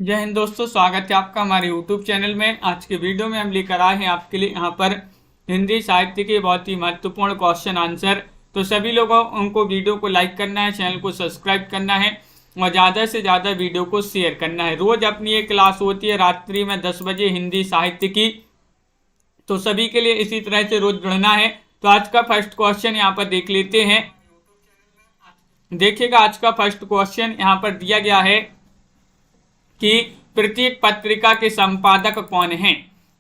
जय हिंद दोस्तों, स्वागत है आपका हमारे YouTube चैनल में। आज के वीडियो में हम लेकर आए हैं आपके लिए यहाँ पर हिंदी साहित्य के बहुत ही महत्वपूर्ण क्वेश्चन आंसर। तो सभी लोगों उनको वीडियो को लाइक करना है, चैनल को सब्सक्राइब करना है और ज़्यादा से ज़्यादा वीडियो को शेयर करना है। रोज़ अपनी एक क्लास होती है रात्रि में 10 बजे हिंदी साहित्य की, तो सभी के लिए इसी तरह से रोज जुड़ना है। तो आज का फर्स्ट क्वेश्चन यहाँ पर देख लेते हैं। देखिएगा, आज का फर्स्ट क्वेश्चन यहाँ पर दिया गया है कि प्रत्येक पत्रिका के संपादक कौन हैं।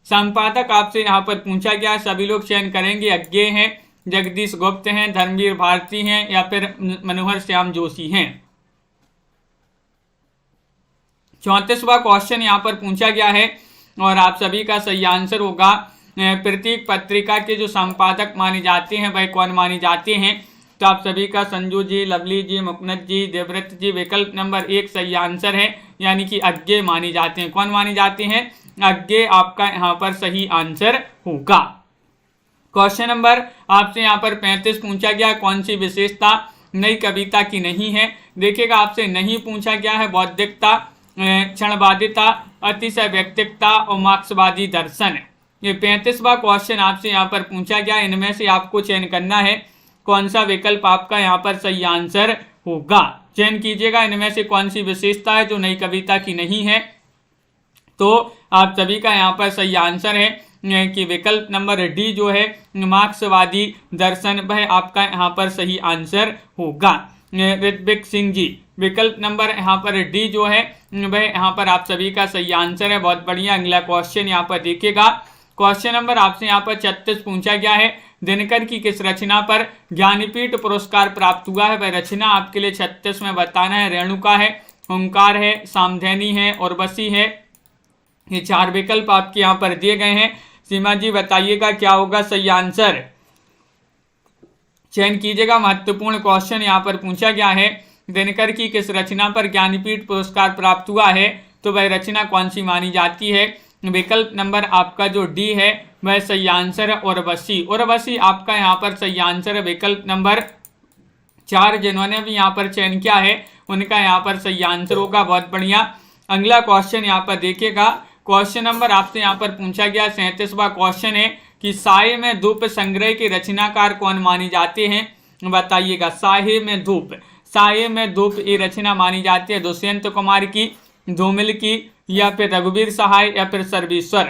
संपादक आपसे यहाँ पर पूछा गया, सभी लोग चयन करेंगे। अज्ञे हैं, जगदीश गुप्त हैं, धर्मवीर भारती हैं या फिर मनोहर श्याम जोशी हैं। 34वां क्वेश्चन यहाँ पर पूछा गया है और आप सभी का सही आंसर होगा प्रत्येक पत्रिका के जो संपादक माने जाते हैं वह कौन माने जाते हैं। तो आप सभी का संजू जी, लवली जी, मुकनद जी, देवव्रत जी, विकल्प नंबर 1 सही आंसर है, यानी कि अज्ञे माने जाते हैं। कौन माने जाते हैं? अज्ञे आपका यहाँ पर सही आंसर होगा। क्वेश्चन नंबर आपसे यहाँ पर 35 पूछा गया, कौन सी विशेषता नई कविता की नहीं है। देखिएगा, आपसे नहीं पूछा गया है बौद्धिकता, क्षणवादिता, अतिशय व्यक्तिकता और मार्क्सवादी दर्शन। ये 35वां क्वेश्चन आपसे यहाँ पर पूछा गया। इनमें से आपको चयन करना है कौन सा विकल्प आपका यहाँ पर सही आंसर होगा। चयन कीजिएगा, इनमें से कौन सी विशेषता है जो नई कविता की नहीं है। तो आप सभी का यहाँ पर सही आंसर है कि विकल्प नंबर डी जो है मार्क्सवादी दर्शन, वह आपका यहाँ पर सही आंसर होगा। ऋत्विक सिंह जी, विकल्प नंबर यहाँ पर डी जो है वह यहाँ पर आप सभी का सही आंसर है। बहुत बढ़िया। अगला क्वेश्चन यहाँ पर देखिएगा। क्वेश्चन नंबर आपसे यहाँ पर 36 पूछा गया है, दिनकर की किस रचना पर ज्ञानपीठ पुरस्कार प्राप्त हुआ है। वह रचना आपके लिए 36 में बताना है। रेणुका है, ओंकार है, सामधेनी है, उर्वशी है। ये 4 विकल्प आपके यहाँ पर दिए गए हैं। सीमा जी बताइएगा क्या होगा सही आंसर। चयन कीजिएगा। महत्वपूर्ण क्वेश्चन यहाँ पर पूछा गया है, दिनकर की किस रचना पर ज्ञानपीठ पुरस्कार प्राप्त हुआ है, तो वह रचना कौन सी मानी जाती है। विकल्प नंबर आपका जो डी है वह सही आंसर है उर्वशी। उर्वशी आपका यहाँ पर सही आंसर है। विकल्प नंबर 4 जिन्होंने भी यहाँ पर चयन किया है उनका यहाँ पर सही आंसर होगा। बहुत बढ़िया। अगला क्वेश्चन यहाँ पर देखिएगा। क्वेश्चन नंबर आपसे यहाँ पर पूछा गया 37वां क्वेश्चन है कि साये में धूप संग्रह के रचनाकार कौन माने जाते हैं। बताइएगा, साये में धूप, साये में धूप ये रचना मानी जाती है दुष्यंत कुमार की, धूमिल की या फिर रघुवीर सहाय या फिर सर्वेश्वर।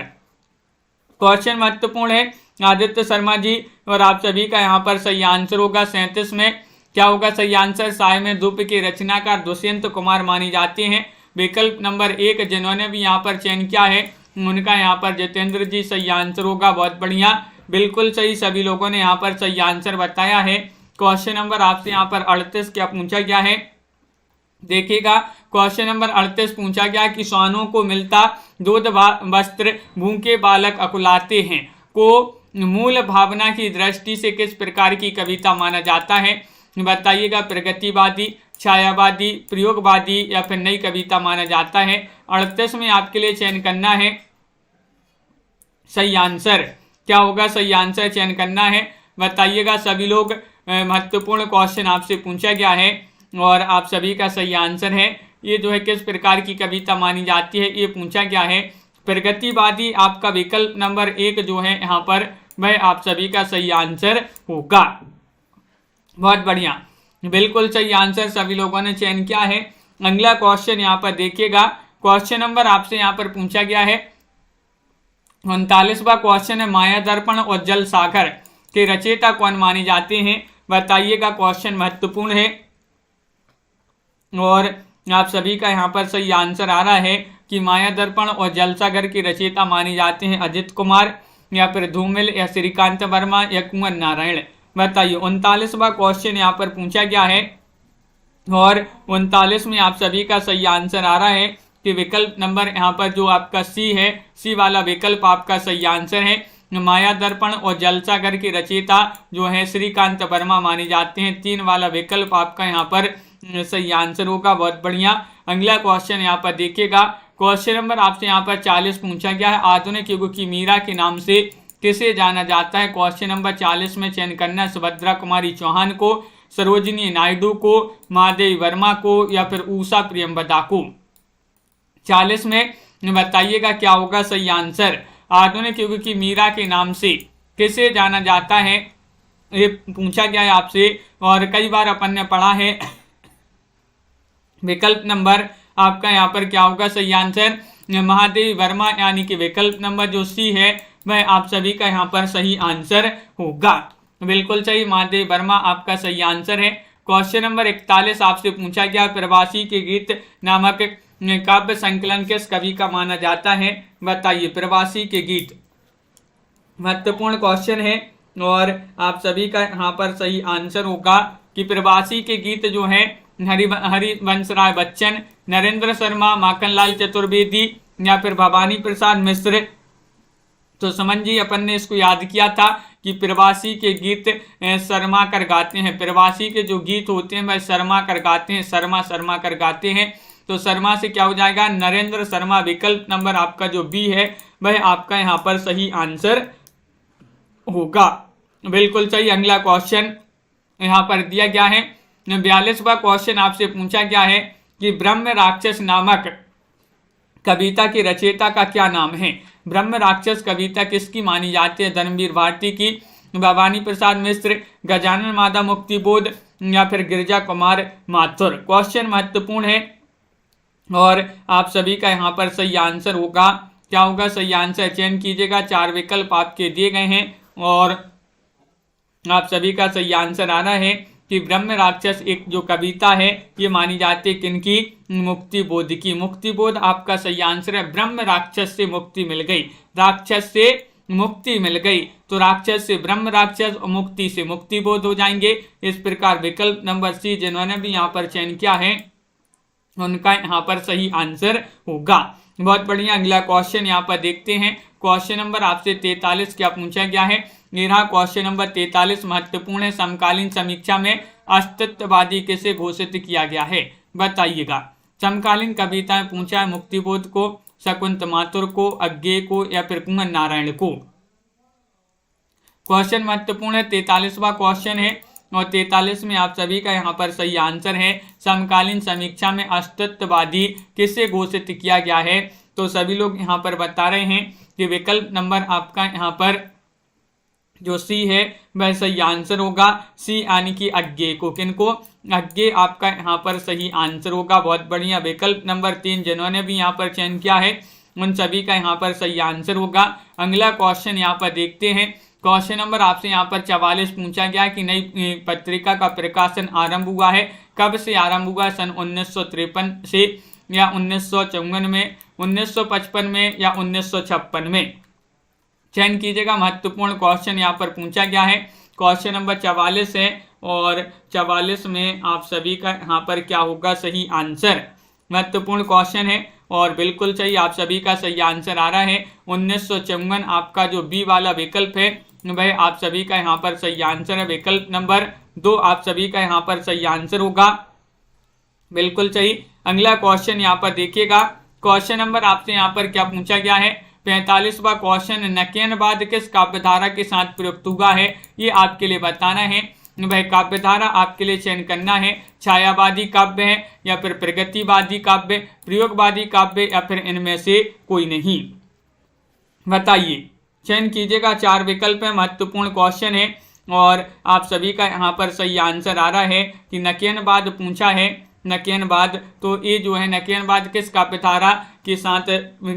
क्वेश्चन महत्वपूर्ण है। आदित्य शर्मा जी और आप सभी का यहाँ पर सही आंसर होगा। 37 में क्या होगा सही आंसर। साये में धूप के रचनाकार दुष्यंत कुमार माने जाते हैं। विकल्प नंबर 1 जिन्होंने भी यहाँ पर चयन किया है उनका यहाँ पर जितेंद्र जी सही आंसर होगा। बहुत बढ़िया, बिल्कुल सही, सभी लोगों ने यहाँ पर सही आंसर बताया है। क्वेश्चन नंबर आपसे यहाँ पर 38 क्या पूछा गया है। देखिएगा, क्वेश्चन नंबर 38 पूछा गया कि श्वानों को मिलता दूध वस्त्र भूखे बालक अकुलाते हैं को मूल भावना की दृष्टि से किस प्रकार की कविता माना जाता है। बताइएगा, प्रगतिवादी, छायावादी, प्रयोगवादी या फिर नई कविता माना जाता है। 38 में आपके लिए चयन करना है सही आंसर। क्या होगा सही आंसर, चयन करना है। बताइएगा सभी लोग। महत्वपूर्ण क्वेश्चन आपसे पूछा गया है और आप सभी का सही आंसर है। ये जो है किस प्रकार की कविता मानी जाती है ये पूछा गया है। प्रगतिवादी आपका विकल्प नंबर 1 जो है यहाँ पर वह आप सभी का सही आंसर होगा। बहुत बढ़िया, बिल्कुल सही आंसर सभी लोगों ने चयन किया है। अगला क्वेश्चन यहाँ पर देखिएगा। क्वेश्चन नंबर आपसे यहाँ पर पूछा गया है 39वां क्वेश्चन है, माया दर्पण और जल सागर के रचयिता कौन माने जाते हैं। बताइएगा, क्वेश्चन महत्वपूर्ण है और आप सभी का यहाँ पर सही आंसर आ रहा है कि माया दर्पण और जल सागर के रचयिता माने जाते हैं अजित कुमार या फिर धूमिल या श्रीकांत वर्मा या कुंवर नारायण। बताइए, 39वां क्वेश्चन यहाँ पर पूछा गया है और 39 में आप सभी का सही आंसर आ रहा है कि विकल्प नंबर यहाँ पर जो आपका सी है, सी वाला विकल्प आपका सही आंसर है। माया दर्पण और जल सागर के रचयिता जो है श्रीकांत वर्मा माने जाते हैं। 3 वाला विकल्प आपका यहाँ पर सही आंसर होगा। बहुत बढ़िया। अगला क्वेश्चन यहाँ पर देखिएगा। क्वेश्चन नंबर आपसे यहाँ पर 40 पूछा गया है, आधुनिक युग की मीरा के नाम से किसे जाना जाता है। क्वेश्चन नंबर 40 में चयन करना है सुभद्रा कुमारी चौहान को, सरोजिनी नायडू को, महादेवी वर्मा को या फिर उषा प्रियंवदा को। 40 में बताइएगा क्या होगा सही आंसर। आधुनिक युग की मीरा के नाम से किसे जाना जाता है, ये पूछा गया है आपसे और कई बार अपन ने पढ़ा है। विकल्प नंबर आपका यहाँ पर क्या होगा सही आंसर, महादेवी वर्मा, यानी कि विकल्प नंबर जो सी है वह आप सभी का यहाँ पर सही आंसर होगा। बिल्कुल सही, महादेवी वर्मा आपका सही आंसर है। क्वेश्चन नंबर 41 आपसे पूछा गया, प्रवासी के गीत नामक काव्य संकलन किस कवि का माना जाता है, बताइए। प्रवासी के गीत महत्वपूर्ण क्वेश्चन है और आप सभी का यहाँ पर सही आंसर होगा कि प्रवासी के गीत जो है हरिवंश राय बच्चन, नरेंद्र शर्मा, माखनलाल चतुर्वेदी या फिर भवानी प्रसाद मिश्र। तो समझ जी अपन ने इसको याद किया था कि प्रवासी के गीत शर्मा कर गाते हैं, प्रवासी के जो गीत होते हैं वह शर्मा कर गाते हैं, शर्मा कर गाते हैं। तो शर्मा से क्या हो जाएगा, नरेंद्र शर्मा। विकल्प नंबर आपका जो बी है वह आपका यहाँ पर सही आंसर होगा। बिल्कुल सही। अगला क्वेश्चन यहाँ पर दिया गया है, 42वां क्वेश्चन आपसे पूछा गया है कि ब्रह्म राक्षस नामक कविता की रचयिता का क्या नाम है। ब्रह्म राक्षस कविता किसकी मानी जाती है, धर्मवीर भारती की, भवानी प्रसाद मिश्र, गजानन माधव मुक्तिबोध या फिर गिरिजा कुमार माथुर। क्वेश्चन महत्वपूर्ण है और आप सभी का यहाँ पर सही आंसर होगा। क्या होगा सही आंसर, चयन कीजिएगा। 4 विकल्प आपके दिए गए हैं और आप सभी का सही आंसर आ रहा है कि ब्रह्म राक्षस एक जो कविता है ये मानी जाती है किनकी, मुक्तिबोध की। मुक्तिबोध आपका सही आंसर है। ब्रह्म राक्षस से मुक्ति मिल गई, राक्षस से मुक्ति मिल गई, तो राक्षस से ब्रह्म राक्षस और मुक्ति से मुक्तिबोध हो जाएंगे। इस प्रकार विकल्प नंबर सी जिन्होंने भी यहाँ पर चयन किया है उनका यहाँ पर सही आंसर होगा। बहुत बढ़िया। अगला क्वेश्चन यहाँ पर देखते हैं। क्वेश्चन नंबर आपसे 43 क्या पूछा गया है, ये रहा क्वेश्चन नंबर 43, महत्वपूर्ण है। समकालीन समीक्षा में अस्तित्ववादी किसे घोषित किया गया है, बताइएगा। समकालीन कविताएं पूछा है मुक्तिबोध को, शकुंत माथुर को, अज्ञे को या फिर कुंवर नारायण को। क्वेश्चन महत्वपूर्ण है, 43वां क्वेश्चन है और 43 में आप सभी का यहाँ पर सही आंसर है। समकालीन समीक्षा में अस्तित्ववादी किसे घोषित किया गया है, तो सभी लोग यहाँ पर बता रहे हैं कि विकल्प नंबर आपका यहाँ पर जो सी है वह सही आंसर होगा। सी यानी कि अज्ञे को, किनको, अज्ञे आपका यहाँ पर सही आंसर होगा। बहुत बढ़िया। विकल्प नंबर 3 जिन्होंने भी यहाँ पर चयन किया है उन सभी का यहाँ पर सही आंसर होगा। अगला क्वेश्चन यहाँ पर देखते हैं। क्वेश्चन नंबर आपसे यहाँ पर 44 पूछा गया कि नई पत्रिका का प्रकाशन आरंभ हुआ है, कब से आरंभ हुआ, सन 1953 से या 1954 में, 1955 में या 1956 में। चयन कीजिएगा। महत्वपूर्ण क्वेश्चन यहाँ पर पूछा गया है। क्वेश्चन नंबर 44 है और 44 में आप सभी का यहाँ पर क्या होगा सही आंसर। महत्वपूर्ण क्वेश्चन है और बिल्कुल सही, आप सभी का सही आंसर आ रहा है 1954। आपका जो बी वाला विकल्प है वह आप सभी का यहाँ पर सही आंसर है। विकल्प नंबर 2 आप सभी का यहाँ पर सही आंसर होगा। बिल्कुल सही। अगला क्वेश्चन यहाँ पर देखिएगा। क्वेश्चन नंबर आपसे यहाँ पर क्या पूछा गया है, 45वां क्वेश्चन, नकेनवाद किस काव्यधारा के साथ प्रयुक्त हुआ है, ये आपके लिए बताना है। वह काव्यधारा आपके लिए चयन करना है। छायावादी काव्य है या फिर प्रगतिवादी काव्य, प्रयोगवादी काव्य या फिर इनमें से कोई नहीं, बताइए। चयन कीजिएगा। 4 विकल्प है। महत्वपूर्ण क्वेश्चन है और आप सभी का यहाँ पर सही आंसर आ रहा है कि नकेनवाद पूछा है। नकेनवाद, तो ये जो है नकेनवाद किस काव्यधारा के साथ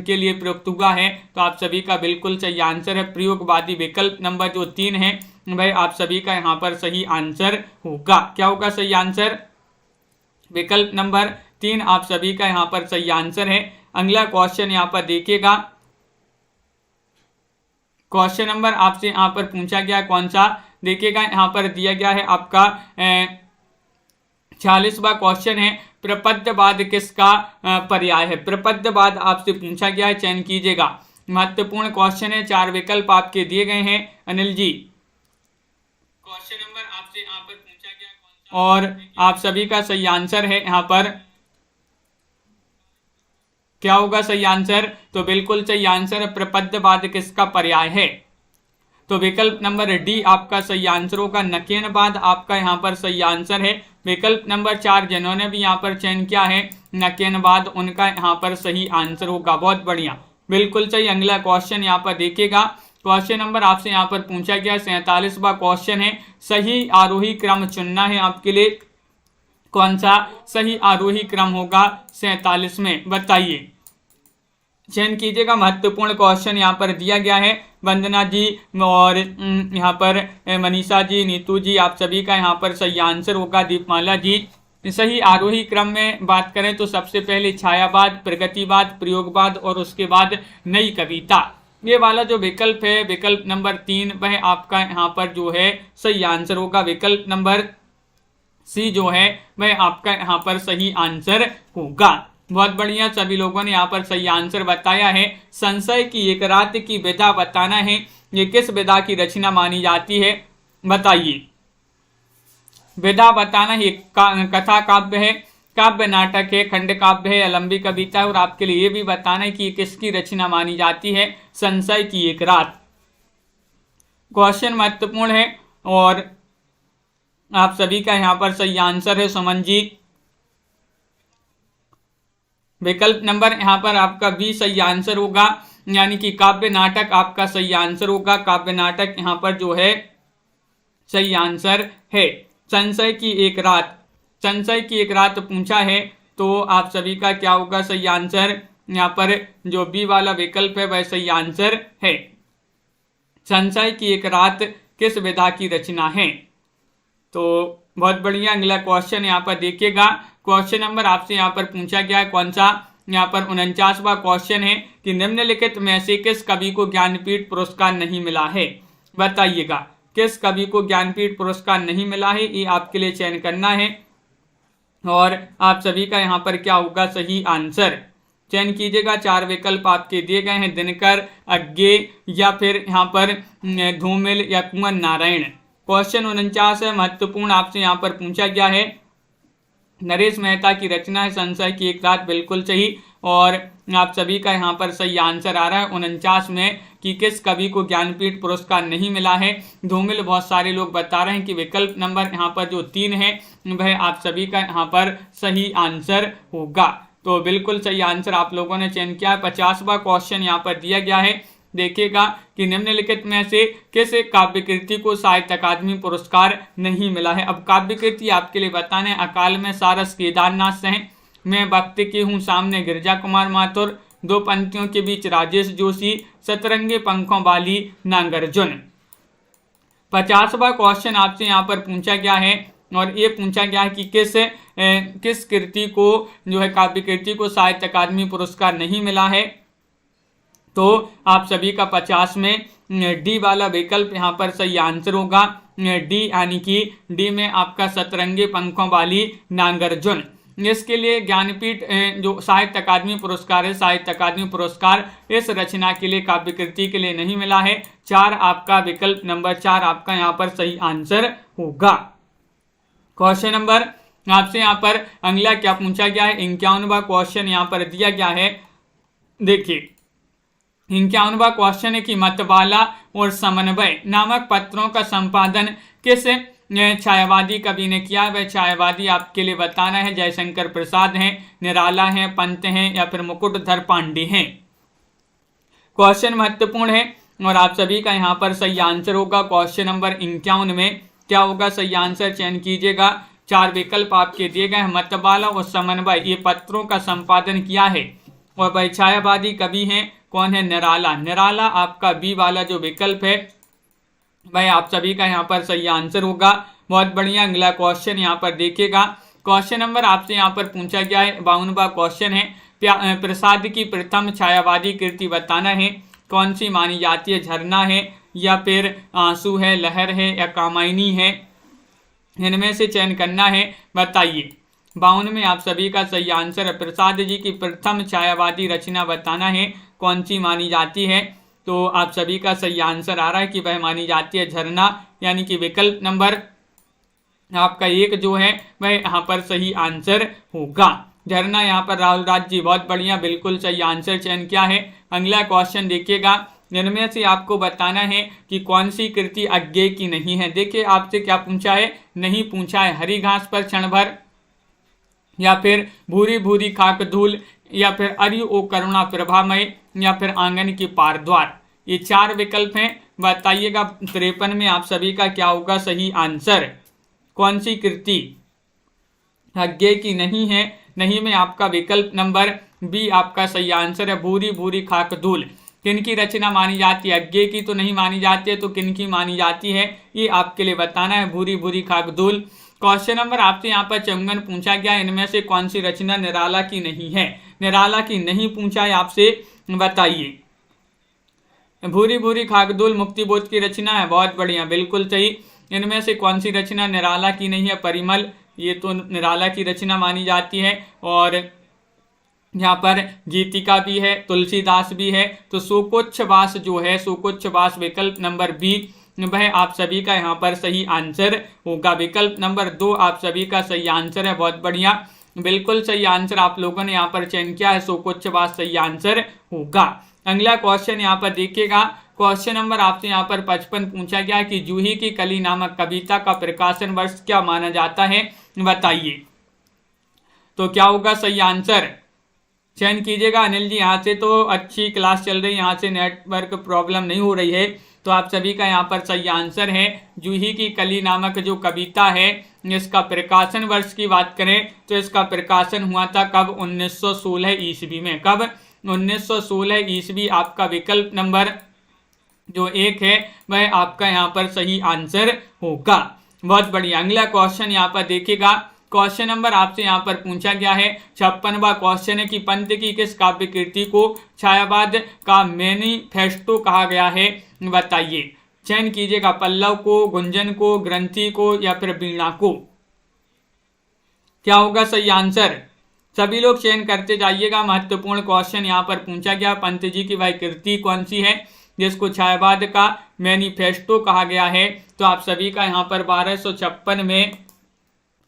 के लिए प्रयुक्त हुआ है, तो आप सभी का बिल्कुल सही आंसर है प्रयोगवादी। विकल्प नंबर जो 3 है वह आप सभी का यहाँ पर सही आंसर होगा। क्या होगा सही आंसर, विकल्प नंबर 3 आप सभी का यहाँ पर सही आंसर है। अगला क्वेश्चन यहाँ पर देखिएगा। क्वेश्चन नंबर आपसे यहाँ पर पूछा गया कौन सा, देखिएगा यहाँ पर दिया गया है आपका 46वां क्वेश्चन है, प्रपद्यवाद किसका पर्याय है। प्रपद्यवाद आपसे पूछा गया है, चयन कीजिएगा। महत्वपूर्ण क्वेश्चन है। 4 विकल्प आपके दिए गए हैं अनिल जी। क्वेश्चन नंबर आपसे यहाँ पर पूछा गया कौन सा और आप सभी का सही आंसर है यहाँ पर क्या होगा सही आंसर, तो बिल्कुल सही आंसर है प्रपद्यवाद किसका पर्याय है, तो विकल्प नंबर डी आपका सही आंसर होगा। नकेनवाद आपका यहाँ पर सही आंसर है। विकल्प नंबर 4 जिन्होंने भी यहाँ पर चयन किया है न के बाद उनका यहाँ पर सही आंसर होगा। बहुत बढ़िया, बिल्कुल सही। अगला क्वेश्चन यहाँ पर देखिएगा, क्वेश्चन नंबर आपसे यहाँ पर पूछा गया 47वां क्वेश्चन है, सही आरोही क्रम चुनना है आपके लिए। कौन सा सही आरोही क्रम होगा 47 में, बताइए, चयन कीजिएगा। महत्वपूर्ण क्वेश्चन यहाँ पर दिया गया है। वंदना जी और यहाँ पर मनीषा जी, नीतू जी, आप सभी का यहाँ पर सही आंसर होगा। दीपमाला जी, सही आरोही क्रम में बात करें तो सबसे पहले छायावाद, प्रगतिवाद, प्रयोगवाद और उसके बाद नई कविता, ये वाला जो विकल्प है, विकल्प नंबर 3, वह आपका यहाँ पर जो है सही आंसर होगा। विकल्प नंबर सी जो है वह आपका यहाँ पर सही आंसर होगा। बहुत बढ़िया, सभी लोगों ने यहाँ पर सही आंसर बताया है। संशय की एक रात की विधा बताना है, ये किस विधा की रचना मानी जाती है, बताइए। विधा बताना है, कथा काव्य है, काव्य नाटक है, खंड काव्य है या लंबी कविता है, और आपके लिए ये भी बताना है कि किसकी रचना मानी जाती है, संशय की एक रात। क्वेश्चन महत्वपूर्ण है और आप सभी का यहाँ पर सही आंसर है। सुमन जी, विकल्प नंबर यहाँ पर आपका बी सही आंसर होगा, यानी कि काव्य नाटक आपका सही आंसर होगा। काव्य नाटक यहाँ पर जो है सही आंसर है। संशय की एक रात, संशय की एक रात पूछा है तो आप सभी का क्या होगा सही आंसर, यहाँ पर जो बी वाला विकल्प है वह सही आंसर है। संशय की एक रात किस विधा की रचना है, तो बहुत बढ़िया। अगला क्वेश्चन यहाँ पर देखिएगा, क्वेश्चन नंबर आपसे यहाँ पर पूछा गया है कौन सा, यहाँ पर 49वां क्वेश्चन है कि निम्नलिखित में से किस कवि को ज्ञानपीठ पुरस्कार नहीं मिला है, बताइएगा। किस कवि को ज्ञानपीठ पुरस्कार नहीं मिला है, ये आपके लिए चयन करना है और आप सभी का यहाँ पर क्या होगा सही आंसर, चयन कीजिएगा। 4 विकल्प आपके दिए गए हैं, दिनकर, अज्ञे या फिर यहाँ पर धूमिल या कुंवर नारायण। क्वेश्चन 49 है, महत्वपूर्ण, आपसे यहाँ पर पूछा गया है, नरेश मेहता की रचना है संशय की एक रात, बिल्कुल सही। और आप सभी का यहाँ पर सही आंसर आ रहा है 49 में कि किस कवि को ज्ञानपीठ पुरस्कार नहीं मिला है, धूमिल। बहुत सारे लोग बता रहे हैं कि विकल्प नंबर यहाँ पर जो 3 है वह आप सभी का यहाँ पर सही आंसर होगा। तो बिल्कुल सही आंसर आप लोगों ने चयन किया है। 50वां क्वेश्चन यहाँ पर दिया गया है, देखिएगा कि निम्नलिखित में से किस काव्य कृति को साहित्य अकादमी पुरस्कार नहीं मिला है। अब काव्य कृति आपके लिए बताने, अकाल में सारस केदारनाथ हैं, मैं वक्त की हूँ सामने गिरजा कुमार माथुर, 2 पंक्तियों के बीच राजेश जोशी, सतरंगे पंखों वाली नागार्जुन। 50वां क्वेश्चन आपसे यहाँ पर पूछा गया है और ये पूछा गया है कि किस कृति को जो है काव्य कृति को साहित्य अकादमी पुरस्कार नहीं मिला है, तो आप सभी का 50 में डी वाला विकल्प यहाँ पर सही आंसर होगा। डी यानी कि डी में आपका सतरंगे पंखों वाली नागार्जुन। इसके लिए ज्ञानपीठ जो साहित्य अकादमी पुरस्कार है, साहित्य अकादमी पुरस्कार इस रचना के लिए काव्य कृति के लिए नहीं मिला है। 4 आपका विकल्प नंबर 4 आपका यहाँ पर सही आंसर होगा। क्वेश्चन नंबर आपसे यहाँ पर अगला क्या पूछा गया है, 51वां क्वेश्चन यहाँ पर दिया गया है। देखिए 51वां क्वेश्चन है कि मतवाला और समन्वय नामक पत्रों का संपादन किस छायावादी कवि ने किया है, वह छायावादी आपके लिए बताना है। जयशंकर प्रसाद हैं, निराला हैं, पंत हैं या फिर मुकुटधर पांडे हैं। क्वेश्चन महत्वपूर्ण है और आप सभी का यहाँ पर सही आंसर होगा। क्वेश्चन नंबर 51 में क्या होगा सही आंसर, चयन कीजिएगा। 4 विकल्प आपके दिए गए हैं, मतवाला और समन्वय ये पत्रों का संपादन किया है और वह छायावादी कवि हैं, कौन है, निराला। निराला आपका बी वाला जो विकल्प है वह आप सभी का यहाँ पर सही आंसर होगा। बहुत बढ़िया। अगला क्वेश्चन यहाँ पर देखिएगा, क्वेश्चन नंबर आपसे यहाँ पर पूछा गया है 52वां क्वेश्चन है। प्रसाद की प्रथम छायावादी कृति बताना है, कौन सी मानी जाती है, झरना है या फिर आंसू है, लहर है या कामायनी है, इनमें से चयन करना है, बताइए। 52 में आप सभी का सही आंसर है। प्रसाद जी की प्रथम छायावादी रचना बताना है, कौन सी मानी जाती है, तो आप सभी का सही आंसर आ रहा है कि वह मानी जाती है झरना, यानी कि विकल्प नंबर आपका 1 जो है वह यहाँ पर सही आंसर होगा। झरना यहाँ पर राहुल राज जी, बहुत बढ़िया, बिल्कुल सही आंसर चयन किया है। अगला क्वेश्चन देखिएगा, इनमें से आपको बताना है कि कौन सी कृति अज्ञेय की नहीं है। देखिए आपसे क्या पूछा है, नहीं पूछा है हरी घास पर क्षण भर, या फिर भूरी भूरी खाक धूल, या फिर अरि ओ करुणा प्रभामय, या फिर आंगन की पार द्वार। ये 4 विकल्प हैं। बताइएगा 53 में आप सभी का क्या होगा सही आंसर। कौन सी कृति अज्ञे की नहीं है? नहीं में आपका विकल्प नंबर बी आपका सही आंसर है, भूरी भूरी खाक धूल। किनकी रचना मानी जाती है? अज्ञे की तो नहीं मानी जाती है, तो किनकी मानी जाती है ये आपके लिए बताना है, भूरी भूरी खाक धूल। क्वेश्चन नंबर आपसे यहाँ पर चौंगन पूछा गया, इनमें से कौन सी रचना निराला की नहीं है? निराला की नहीं पूछा है आपसे, बताइए। भूरी भूरी खाकदूल मुक्तिबोध की रचना है, बहुत बढ़िया, बिल्कुल सही। इनमें से कौन सी रचना निराला की नहीं है? परिमल, ये तो निराला की रचना मानी जाती है। और यहाँ पर गीतिका भी है, तुलसीदास भी है। तो शोकोच्छ्वास जो है, शोकोच्छ्वास विकल्प नंबर बी वह आप सभी का यहाँ पर सही आंसर होगा। विकल्प नंबर 2 आप सभी का सही आंसर है, बहुत बढ़िया, बिल्कुल सही आंसर आप लोगों ने यहाँ पर चयन किया है, शोकोच्छ्वास सही आंसर होगा। अगला क्वेश्चन यहाँ पर देखिएगा, क्वेश्चन नंबर आपसे यहाँ पर 55 पूछा गया कि जूही की कली नामक कविता का प्रकाशन वर्ष क्या माना जाता है? बताइए। तो क्या होगा सही आंसर? चयन कीजिएगा। अनिल जी यहाँ से तो अच्छी क्लास चल रही है, यहाँ से नेटवर्क प्रॉब्लम नहीं हो रही है, तो आप सभी का यहाँ पर सही आंसर है जूही की कली नामक जो कविता है, इसका प्रकाशन वर्ष की बात करें तो इसका प्रकाशन हुआ था कब? 1916 ईस्वी में। कब? 1916 ईस्वी आपका विकल्प नंबर जो 1 है वह आपका यहाँ पर सही आंसर होगा। बहुत बढ़िया। अगला क्वेश्चन यहाँ पर देखिएगा, क्वेश्चन नंबर आपसे यहाँ पर पूछा गया है 56वां क्वेश्चन है कि पंत की किस काव्य कृति को छायावाद का मैनिफेस्टो कहा गया है? बताइए। चयन कीजिएगा, पल्लव को, गुंजन को, ग्रंथि को, या फिर वीणा को। क्या होगा सही आंसर? सभी लोग चयन करते जाइएगा। महत्वपूर्ण क्वेश्चन यहाँ पर पूछा गया, पंत जी की वह कृति कौन सी है जिसको छायावाद का मैनिफेस्टो कहा गया है? तो आप सभी का यहाँ पर 1256 में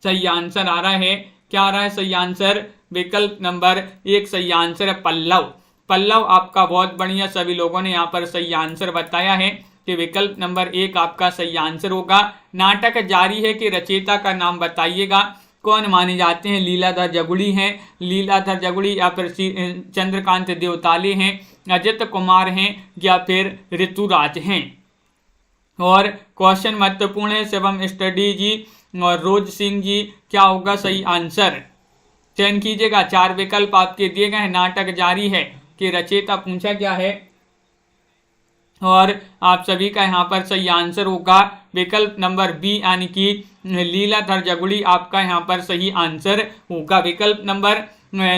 सही आंसर आ रहा है। क्या आ रहा है सही आंसर? विकल्प नंबर 1 सही आंसर है, पल्लव। पल्लव आपका बहुत बढ़िया, सभी लोगों ने यहाँ पर सही आंसर बताया है कि विकल्प नंबर 1 आपका सही आंसर होगा। नाटक जारी है कि रचयिता का नाम बताइएगा। कौन माने जाते हैं? लीलाधर जगुड़ी हैं, लीलाधर जगुड़ी, या फिर चंद्रकांत देवताले हैं, अजित कुमार हैं, या फिर ऋतुराज हैं। और क्वेश्चन महत्वपूर्ण है, शिवम स्टडी जी और रोज सिंह जी, क्या होगा सही आंसर? चयन कीजिएगा। 4 विकल्प आपके दिए गए हैं। नाटक जारी है कि रचयिता पूछा गया है, और आप सभी का यहाँ पर सही आंसर होगा विकल्प नंबर बी, यानी कि लीलाधर जगुड़ी आपका यहाँ पर सही आंसर होगा। विकल्प नंबर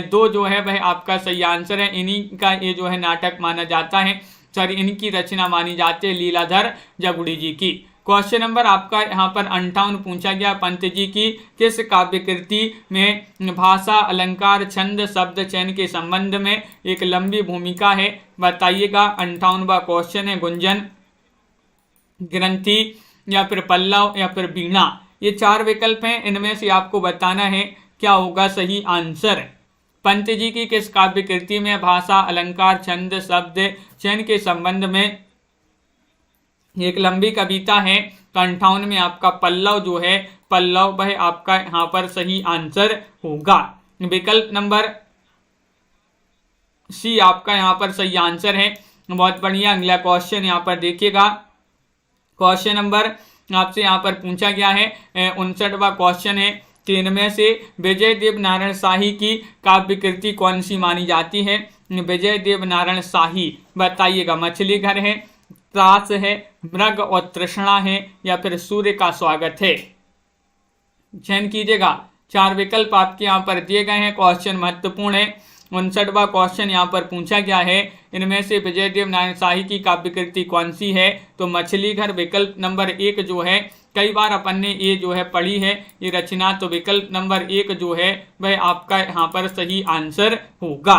2 जो है वह आपका सही आंसर है। इन्हीं का ये जो है नाटक माना जाता है, सॉरी इनकी रचना मानी जाती है, लीलाधर जगुड़ी जी की। क्वेश्चन नंबर आपका यहाँ पर 58 पूछा गया, पंत जी की किस काव्य कृति में भाषा, अलंकार, छंद, शब्द चयन के संबंध में एक लंबी भूमिका है? बताइएगा। 58वां क्वेश्चन है, गुंजन, ग्रंथि, या फिर पल्लव, या फिर वीणा। ये 4 विकल्प हैं, इनमें से आपको बताना है क्या होगा सही आंसर। पंत जी की किस काव्य कृति में भाषा, अलंकार, छंद, शब्द चयन के संबंध में एक लंबी कविता है? तो 58 में आपका पल्लव जो है, पल्लव वह आपका यहाँ पर सही आंसर होगा। विकल्प नंबर सी आपका यहाँ पर सही आंसर है, बहुत बढ़िया। अगला क्वेश्चन यहाँ पर देखिएगा, क्वेश्चन नंबर आपसे यहाँ पर पूछा गया है 59वां क्वेश्चन है कि इनमें से विजय देव नारायण शाही की काव्य कृति कौन सी मानी जाती है? विजय देव नारायण शाही, बताइएगा। मछली घर है, त्रास है, मृग और तृष्णा है, या फिर सूर्य का स्वागत है? चयन कीजिएगा। 4 विकल्प आपके यहाँ पर दिए गए हैं। क्वेश्चन महत्वपूर्ण है। 59वां क्वेश्चन यहाँ पर पूछा गया है, इनमें से विजय देव नारायण शाही की काव्य कृति कौन सी है? तो मछली घर विकल्प नंबर 1 जो है, कई बार अपन ने ये जो है पढ़ी है ये रचना, तो विकल्प नंबर 1 जो है वह आपका यहाँ पर सही आंसर होगा।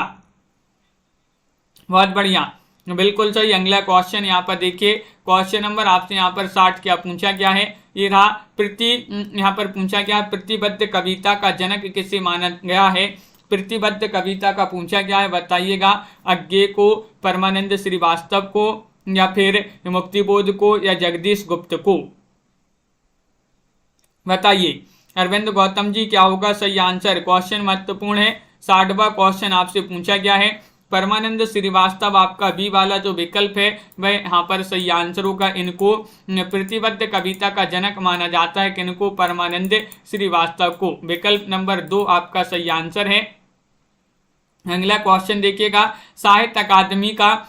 बहुत बढ़िया, बिल्कुल सही। अगला क्वेश्चन यहाँ पर देखिए, क्वेश्चन नंबर आपसे यहाँ पर 60 क्या पूछा गया है? ये रहा यहाँ पर पूछा गया, प्रतिबद्ध कविता का जनक किसे माना गया है? प्रतिबद्ध कविता का पूछा गया है, बताइएगा। अज्ञे को, परमानंद श्रीवास्तव को, या फिर मुक्तिबोध को, या जगदीश गुप्त को? बताइए। अरविंद गौतम जी क्या होगा सही आंसर? क्वेश्चन महत्वपूर्ण है। 60वां क्वेश्चन आपसे पूछा गया है। परमानंद श्रीवास्तव आपका बी वाला जो विकल्प है वह यहाँ पर सही आंसर होगा। इनको प्रतिबद्ध कविता का जनक माना जाता है। किनको? परमानंद श्रीवास्तव को। विकल्प नंबर 2 आपका सही आंसर है। अगला क्वेश्चन देखिएगा, साहित्य अकादमी का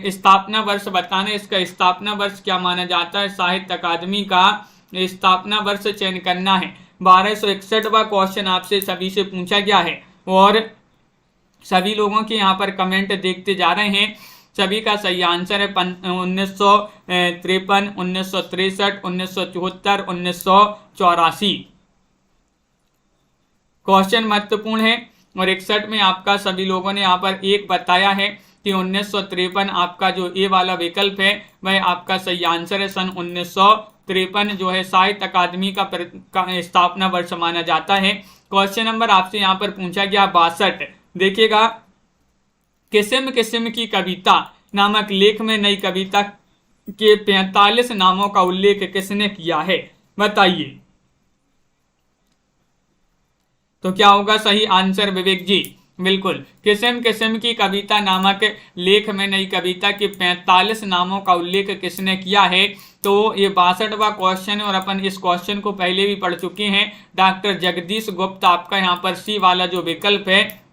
स्थापना वर्ष बताना। इसका स्थापना वर्ष क्या माना जाता है? साहित्य अकादमी का स्थापना वर्ष चयन करना है। 1261वां क्वेश्चन आपसे सभी से पूछा गया है और सभी लोगों के यहाँ पर कमेंट देखते जा रहे हैं। सभी का सही आंसर है 1953, 1963, 1974, 1984। क्वेश्चन महत्वपूर्ण है। और 61 में आपका सभी लोगों ने यहाँ पर एक बताया है कि 1953 आपका जो ए वाला विकल्प है वह आपका सही आंसर है। सन 1953 जो है साहित्य अकादमी का स्थापना वर्ष माना जाता है। क्वेश्चन नंबर आपसे यहाँ पर पूछा गया 62। देखिएगा, किस्म किस्म की कविता नामक लेख में नई कविता के 45 नामों का उल्लेख किसने किया है? बताइए। तो क्या होगा सही आंसर विवेक जी? बिल्कुल, किस्म किस्म की कविता नामक लेख में नई कविता के 45 नामों का उल्लेख किसने किया है? तो ये 62वां क्वेश्चन है और अपन इस क्वेश्चन को पहले भी पढ़ चुके हैं। डॉक्टर जगदीश गुप्त आपका यहाँ पर सी वाला जो विकल्प है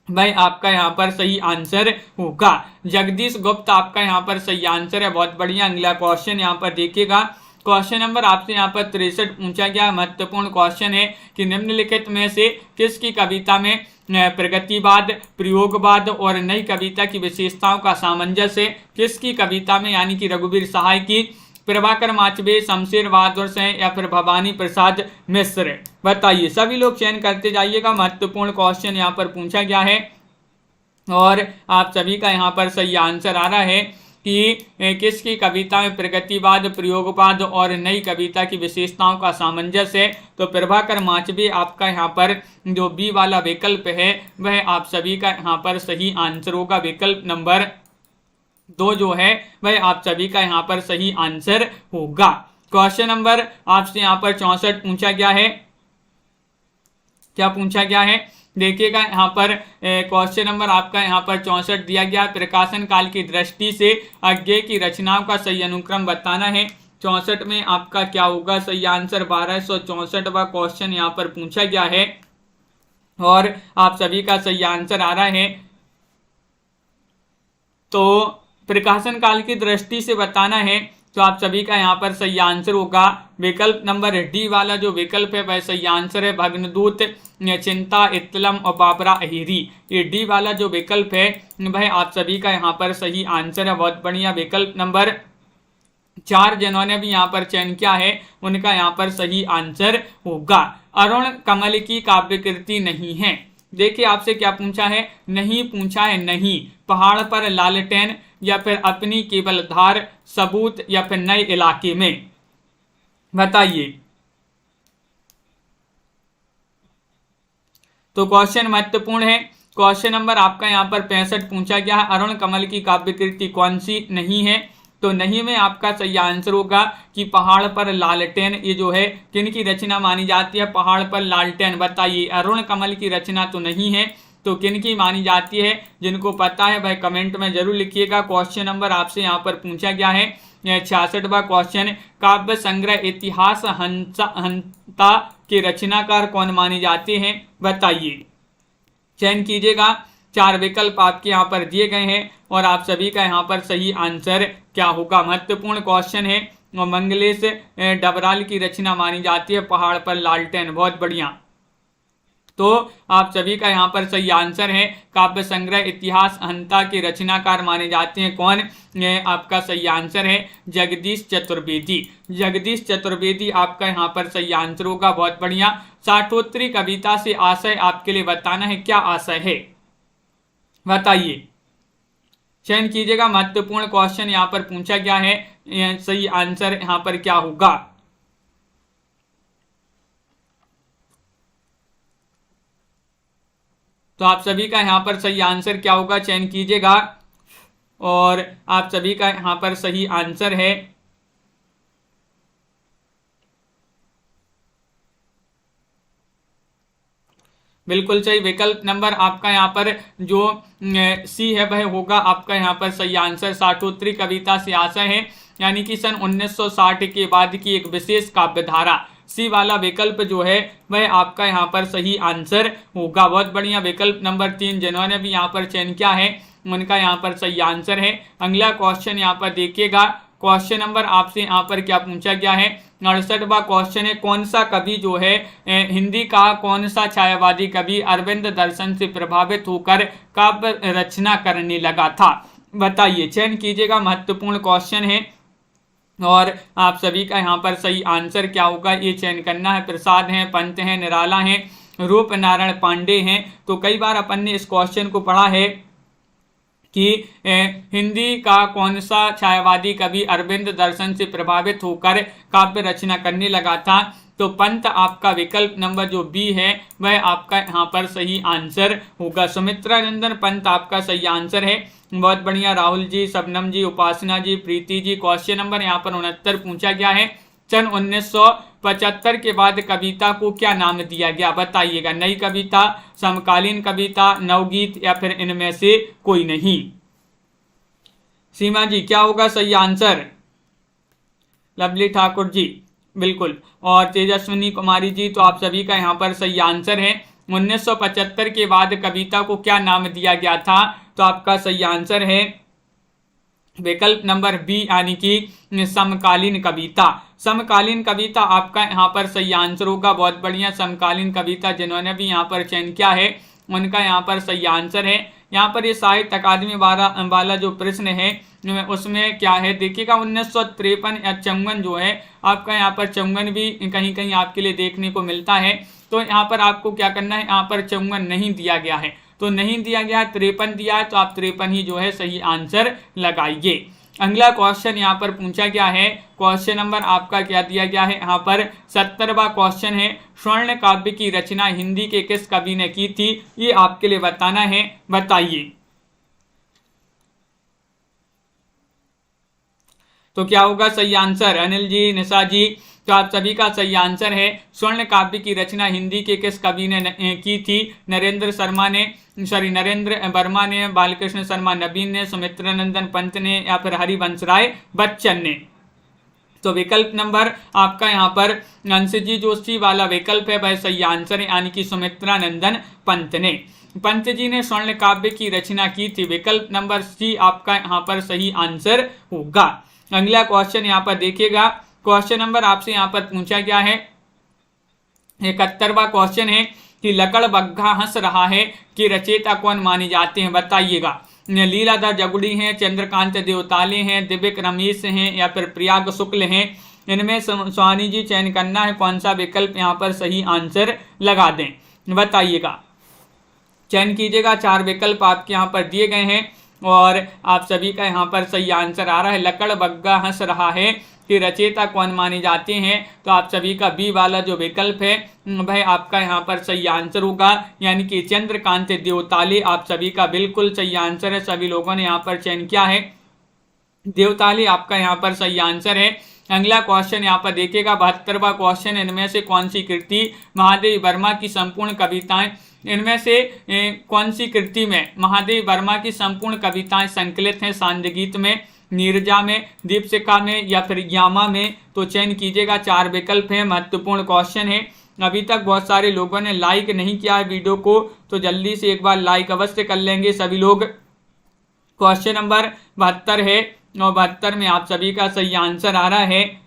भाई आपका यहाँ पर सही आंसर होगा। जगदीश गुप्त आपका यहाँ पर सही आंसर है। बहुत बढ़िया। अगला क्वेश्चन यहाँ पर देखिएगा, क्वेश्चन नंबर आपसे यहाँ पर 63 पूछा गया। महत्वपूर्ण क्वेश्चन है कि निम्नलिखित में से किसकी कविता में प्रगतिवाद, प्रयोगवाद और नई कविता की विशेषताओं का सामंजस्य है? किसकी कविता में, यानी कि रघुवीर सहाय की, प्रभाकर माचवे, शमशेर बहादुर सिंह या फिर भवानी प्रसाद मिश्र? बताइए। सभी लोग चयन करते जाइएगा। महत्वपूर्ण क्वेश्चन यहाँ पर पूछा गया है और आप सभी का यहाँ पर सही आंसर आ रहा है कि किसकी कविता में प्रगतिवाद, प्रयोगवाद और नई कविता की विशेषताओं का सामंजस्य है? तो प्रभाकर माचवे आपका यहाँ पर जो बी वाला विकल्प है वह आप सभी का यहाँ पर सही आंसर होगा। विकल्प नंबर 2 जो है वह आप सभी का यहाँ पर सही आंसर होगा। क्वेश्चन नंबर आपसे यहाँ पर 64 पूछा गया है। क्या पूछा गया है? देखिएगा, यहाँ पर क्वेश्चन नंबर आपका यहाँ पर 64 दिया गया। प्रकाशन काल की दृष्टि से अज्ञेय की रचनाओं का सही अनुक्रम बताना है। 64 में आपका क्या होगा सही आंसर? 1264वां क्वेश्चन यहाँ पर पूछा गया है और आप सभी का सही आंसर आ रहा है। तो प्रकाशन काल की दृष्टि से बताना है तो आप सभी का यहाँ पर सही आंसर होगा। विकल्प नंबर डी वाला जो विकल्प है वह सही आंसर है। भग्नदूत, चिंता, इत्तलम और बाबरा अहिरी, ये डी वाला जो विकल्प है वह आप सभी का यहाँ पर सही आंसर है। बहुत बढ़िया। विकल्प नंबर 4 जिन्होंने भी यहाँ पर चयन किया है उनका यहाँ पर सही आंसर होगा। अरुण कमल की काव्य कृति नहीं है। देखिए आपसे क्या पूछा है? नहीं पूछा है नहीं, पहाड़ पर लालटेन या फिर अपनी केवल धार, सबूत या फिर नए इलाके में? बताइए। तो क्वेश्चन महत्वपूर्ण है। क्वेश्चन नंबर आपका यहाँ पर 65 पूछा गया है। अरुण कमल की काव्य कृति कौन सी नहीं है? तो नहीं में आपका सही आंसर होगा कि पहाड़ पर लालटेन। ये जो है किन की रचना मानी जाती है? पहाड़ पर लालटेन। बताइए, अरुण कमल की रचना तो नहीं है तो किन की मानी जाती है? जिनको पता है वह कमेंट में जरूर लिखिएगा। क्वेश्चन नंबर आपसे यहाँ पर पूछा गया है 66वां क्वेश्चन, काव्य संग्रह इतिहास हंता के रचनाकार कौन माने जाते हैं? बताइए। चयन कीजिएगा। 4 विकल्प आपके यहाँ पर दिए गए हैं और आप सभी का यहाँ पर सही आंसर क्या होगा? महत्वपूर्ण क्वेश्चन है। और मंगलेश डबराल की रचना मानी जाती है पहाड़ पर लालटेन। बहुत बढ़िया। तो आप सभी का यहाँ पर सही आंसर है। काव्य संग्रह इतिहास हंता के रचनाकार माने जाते हैं कौन? आपका सही आंसर है जगदीश चतुर्वेदी। जगदीश चतुर्वेदी आपका यहाँ पर सही आंसर होगा। बहुत बढ़िया। साठोत्तरी कविता से आशय आपके लिए बताना है। क्या आशय है? बताइए। चयन कीजिएगा। महत्वपूर्ण क्वेश्चन यहाँ पर पूछा गया है। सही आंसर यहाँ पर क्या होगा? तो आप सभी का यहाँ पर सही आंसर क्या होगा? चयन कीजिएगा और आप सभी का यहाँ पर सही आंसर है बिल्कुल सही। विकल्प नंबर आपका यहाँ पर जो सी है वह होगा आपका यहाँ पर सही आंसर। साठोत्तरी कविता से आशय है, यानी कि सन 1960 के बाद की एक विशेष काव्य धारा। सी वाला विकल्प जो है वह आपका यहाँ पर सही आंसर होगा। बहुत बढ़िया। विकल्प नंबर 3 जिन्होंने भी यहाँ पर चयन किया है उनका यहाँ पर सही आंसर है। अगला क्वेश्चन यहाँ पर देखिएगा। क्वेश्चन नंबर आपसे यहाँ पर क्या पूछा गया है, 68वां क्वेश्चन है, कौन सा कवि जो है हिंदी का कौन सा छायावादी कवि अरविंद दर्शन से प्रभावित होकर काव्य रचना करने लगा था, बताइए। चयन कीजिएगा, महत्वपूर्ण क्वेश्चन है और आप सभी का यहाँ पर सही आंसर क्या होगा ये चयन करना है। प्रसाद हैं, पंत हैं, निराला हैं, रूप नारायण पांडे हैं। तो कई बार अपन ने इस क्वेश्चन को पढ़ा है कि हिंदी का कौन सा छायावादी कवि अरविंद दर्शन से प्रभावित होकर काव्य रचना करने लगा था। तो पंत आपका विकल्प नंबर जो बी है वह आपका यहाँ पर सही आंसर होगा। सुमित्रा नंदन पंत आपका सही आंसर है। बहुत बढ़िया। राहुल जी, शबनम जी, उपासना जी, प्रीति जी। क्वेश्चन नंबर यहाँ पर 69 पूछा गया है, सन 1975 के बाद कविता को क्या नाम दिया गया, बताइएगा। नई कविता, समकालीन कविता, नवगीत या फिर इनमें से कोई नहीं। सीमा जी क्या होगा सही आंसर? लवली ठाकुर जी बिल्कुल, और तेजस्विनी कुमारी जी, तो आप सभी का यहाँ पर सही आंसर है। 1975 के बाद कविता को क्या नाम दिया गया था, तो आपका सही आंसर है विकल्प नंबर बी, यानी कि समकालीन कविता। समकालीन कविता आपका यहाँ पर सही आंसर होगा। बहुत बढ़िया। समकालीन कविता जिन्होंने भी यहाँ पर चयन किया है उनका यहाँ पर सही आंसर है। यहाँ पर ये साहित्य अकादमी वाला जो प्रश्न है उसमें क्या है देखिएगा, 1953 या 54 जो है आपका यहाँ पर 54 भी कहीं कहीं आपके लिए देखने को मिलता है। तो यहाँ पर आपको क्या करना है, यहाँ पर 54 नहीं दिया गया है, तो नहीं दिया गया है, 53 दिया है, तो आप 53 ही जो है सही आंसर लगाइए। अगला क्वेश्चन यहाँ पर पूछा गया है, क्वेश्चन नंबर आपका क्या दिया गया है यहाँ पर 70वां क्वेश्चन है, स्वर्ण काव्य की रचना हिंदी के किस कवि ने की थी, ये आपके लिए बताना है, बताइए। तो क्या होगा सही आंसर? अनिल जी, निशा जी, तो आप सभी का सही आंसर है स्वर्ण काव्य की रचना हिंदी के किस कवि ने की थी। नरेंद्र वर्मा ने, बालकृष्ण शर्मा नवीन ने, सुमित्रा नंदन पंत ने या फिर हरिवंश राय बच्चन ने। तो विकल्प नंबर आपका यहाँ पर अंश जी जोशी वाला विकल्प है वह सही आंसर है, यानी कि सुमित्रा नंदन पंत ने। पंत जी ने स्वर्ण काव्य की रचना की थी। विकल्प नंबर सी आपका यहाँ पर सही आंसर होगा। अगला क्वेश्चन यहाँ पर देखिएगा, क्वेश्चन नंबर आपसे यहाँ पर पूछा गया है 71वां क्वेश्चन है कि लकड़ बग्घा हंस रहा है कि रचयिता कौन माने जाते हैं, बताइएगा। लीलाधर जगुड़ी हैं, चंद्रकांत देवताले हैं, दिव्यक रमेश हैं या फिर प्रयाग शुक्ल हैं। इनमें स्वानी जी चयन करना है, कौन सा विकल्प यहाँ पर सही आंसर लगा दें, बताइएगा। चयन कीजिएगा, 4 विकल्प आपके यहाँ पर दिए गए हैं और आप सभी का यहाँ पर सही आंसर आ रहा है लकड़ बग्गा हंस रहा है कि रचयिता कौन माने जाते हैं। तो आप सभी का बी वाला जो विकल्प है वह आपका यहाँ पर सही आंसर होगा, यानी कि चंद्रकांत देवताले आप सभी का बिल्कुल सही आंसर है। सभी लोगों ने यहाँ पर चयन किया है, देवताले आपका यहाँ पर सही आंसर है। अगला क्वेश्चन यहाँ पर देखिएगा 72वां क्वेश्चन, इनमें से कौन सी कृति महादेव वर्मा की संपूर्ण कविताएं, इनमें से कौन सी कृति में महादेव वर्मा की संपूर्ण कविताएं संकलित हैं, सांध्य गीत में, नीरजा में, दीपशिखा में या फिर यामा में। तो चयन कीजिएगा, 4 विकल्प हैं, महत्वपूर्ण क्वेश्चन है। अभी तक बहुत सारे लोगों ने लाइक नहीं किया है वीडियो को, तो जल्दी से एक बार लाइक अवश्य कर लेंगे सभी लोग। क्वेश्चन नंबर 72 है और 72 में आप सभी का सही आंसर आ रहा है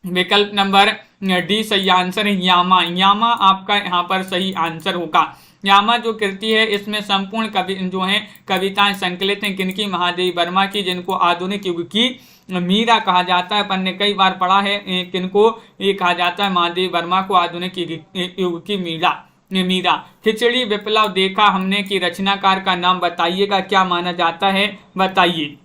विकल्प नंबर डी सही आंसर है यामा। यामा आपका यहाँ पर सही आंसर होगा। यामा जो कृति है इसमें संपूर्ण कवि जो हैं कविताएं संकलित हैं, किनकी? महादेव वर्मा की, जिनको आधुनिक युग की मीरा कहा जाता है। अपन ने कई बार पढ़ा है किनको ये कहा जाता है, महादेव वर्मा को आधुनिक युग की मीरा। खिचड़ी विप्लव देखा हमने की रचनाकार का नाम बताइएगा, क्या माना जाता है, बताइए।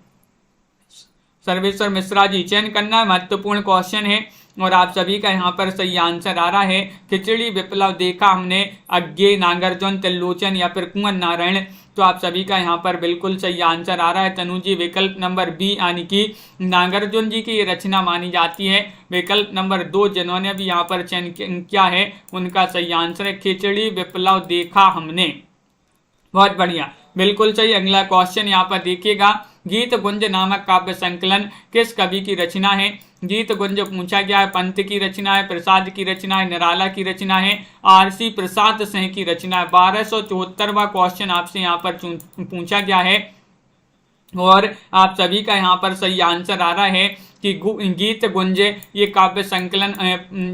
सर्वेश्वर मिश्रा जी चयन करना महत्वपूर्ण क्वेश्चन है और आप सभी का यहाँ पर सही आंसर आ रहा है खिचड़ी विप्लव देखा हमने, अज्ञे, नागार्जुन, त्रिलोचन या फिर कुंवर नारायण। तो तो आप सभी का यहाँ पर बिल्कुल सही आंसर आ रहा है तनु जी, विकल्प नंबर बी यानी कि नागार्जुन जी की ये रचना मानी जाती है। विकल्प नंबर 2 जिन्होंने भी यहाँ पर चयन किया है उनका सही आंसर है खिचड़ी विप्लव देखा हमने। बहुत बढ़िया, बिल्कुल सही। अगला क्वेश्चन यहाँ पर देखिएगा, गीत गुंज नामक काव्य संकलन किस कवि की रचना है? गीत गुंज पूछा गया है, पंत की रचना है, प्रसाद की रचना है, निराला की रचना है, आरसी प्रसाद सिंह की रचना है। 1274वां क्वेश्चन आपसे यहाँ पर पूछा गया है और आप सभी का यहाँ पर सही आंसर आ रहा है कि गीत गुंज ये काव्य संकलन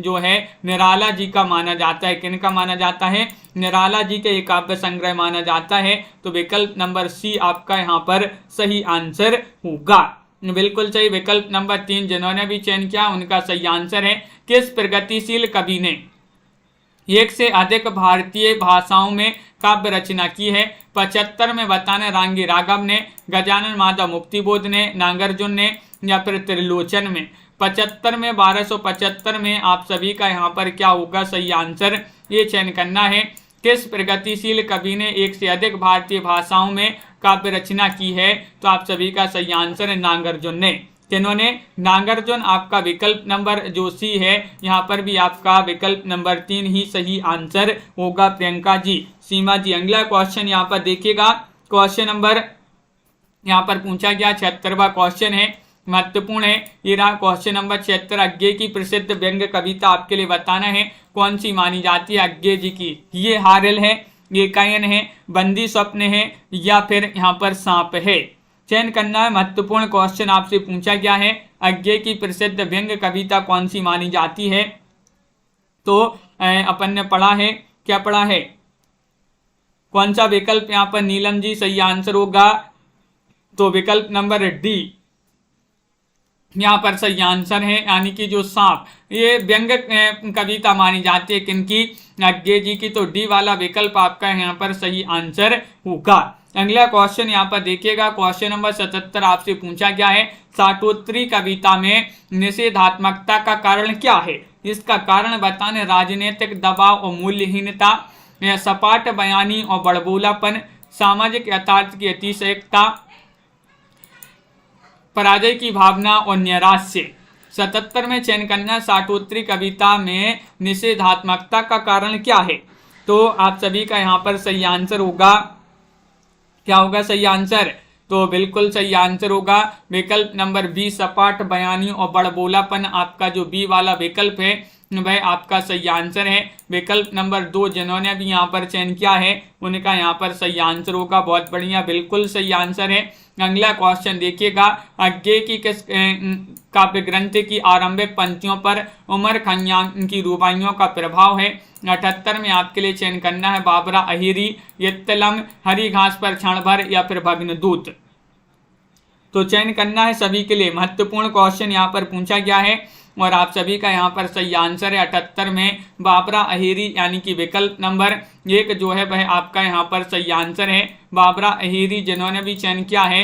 जो है निराला जी का माना जाता है। किनका माना जाता है? निराला जी के ये काव्य संग्रह माना जाता है। तो विकल्प नंबर सी आपका यहाँ पर सही आंसर होगा। बिल्कुल सही। विकल्प नंबर 3 जिन्होंने भी चयन किया उनका सही आंसर है किस प्रगतिशील कवि ने एक से अधिक भारतीय भाषाओं में काव्य रचना की है? 75 में बताने रांगी राघव ने, गजानन माधव मुक्तिबोध ने, नागार्जुन ने या फिर त्रिलोचन में? 75 में 1275 में आप सभी का यहाँ पर क्या होगा सही आंसर, ये चयन करना है। किस प्रगतिशील कवि ने एक से अधिक भारतीय भाषाओं में काव्य रचना की है? तो आप सभी का सही आंसर है नागार्जुन ने। जिन्होंने नागार्जुन आपका विकल्प नंबर जो सी है यहाँ पर भी आपका विकल्प नंबर 3 ही सही आंसर होगा प्रियंका जी, सीमा जी। अगला क्वेश्चन यहाँ पर देखिएगा, क्वेश्चन नंबर यहाँ पर पूछा गया 76वां क्वेश्चन है, महत्वपूर्ण है। ये रहा क्वेश्चन नंबर 76। अज्ञे की प्रसिद्ध व्यंग्य कविता आपके लिए बताना है कौन सी मानी जाती है अज्ञे जी की? ये हारिल है, ये कायन है, बंदी स्वप्न है या फिर यहाँ पर सांप है? चयन करना है। महत्वपूर्ण क्वेश्चन आपसे पूछा गया है, अज्ञे की प्रसिद्ध व्यंग्य कविता कौन सी मानी जाती है? तो अपन ने पढ़ा है, क्या पढ़ा है, कौन सा विकल्प यहाँ पर नीलम जी सही आंसर होगा? तो विकल्प नंबर डी यहाँ पर सही आंसर है, यानी कि जो सांप ये व्यंग्य कविता मानी जाती है किनकी? अज्ञे जी की। तो डी वाला विकल्प आपका यहाँ पर सही आंसर होगा। अगला क्वेश्चन यहाँ पर देखिएगा, क्वेश्चन नंबर 77 आपसे पूछा गया है, साटोत्री कविता में निषेधात्मकता का कारण क्या है? इसका कारण बताने राजनीतिक दबाव और मूल्यहीनता, सपाट बयानी और बड़बोलापन, सामाजिक यथार्थ की अतिशयकता, पराजय की भावना और नैराश्य। 77 में चयन करना, साटोत्री कविता में निषेधात्मकता का कारण क्या है? तो आप सभी का यहाँ पर सही आंसर होगा, क्या होगा सही आंसर? तो बिल्कुल सही आंसर होगा विकल्प नंबर बी, सपाट बयानी और बड़बोलापन। आपका जो बी वाला विकल्प है वह आपका सही आंसर है। विकल्प नंबर 2 जिन्होंने भी यहाँ पर चयन किया है उनका यहाँ पर सही आंसर होगा। बहुत बढ़िया, बिल्कुल सही आंसर है। अगला क्वेश्चन देखिएगा, अज्ञे की किस काव्य ग्रंथ की आरंभिक पंक्तियों पर उमर खैयाम की रुबाइयों का प्रभाव है? 78 में आपके लिए चयन करना है, बाबरा अहिरी, यत्तलम, हरी घास पर क्षण भर या फिर भग्नदूत। तो चयन करना है सभी के लिए। महत्वपूर्ण क्वेश्चन यहाँ पर पूछा गया है और आप सभी का यहाँ पर सही आंसर है 78 में बाबरा अहिरी, यानी कि विकल्प नंबर 1 जो है वह आपका यहाँ पर सही आंसर है। बाबरा अहिरी जिन्होंने भी चयन किया है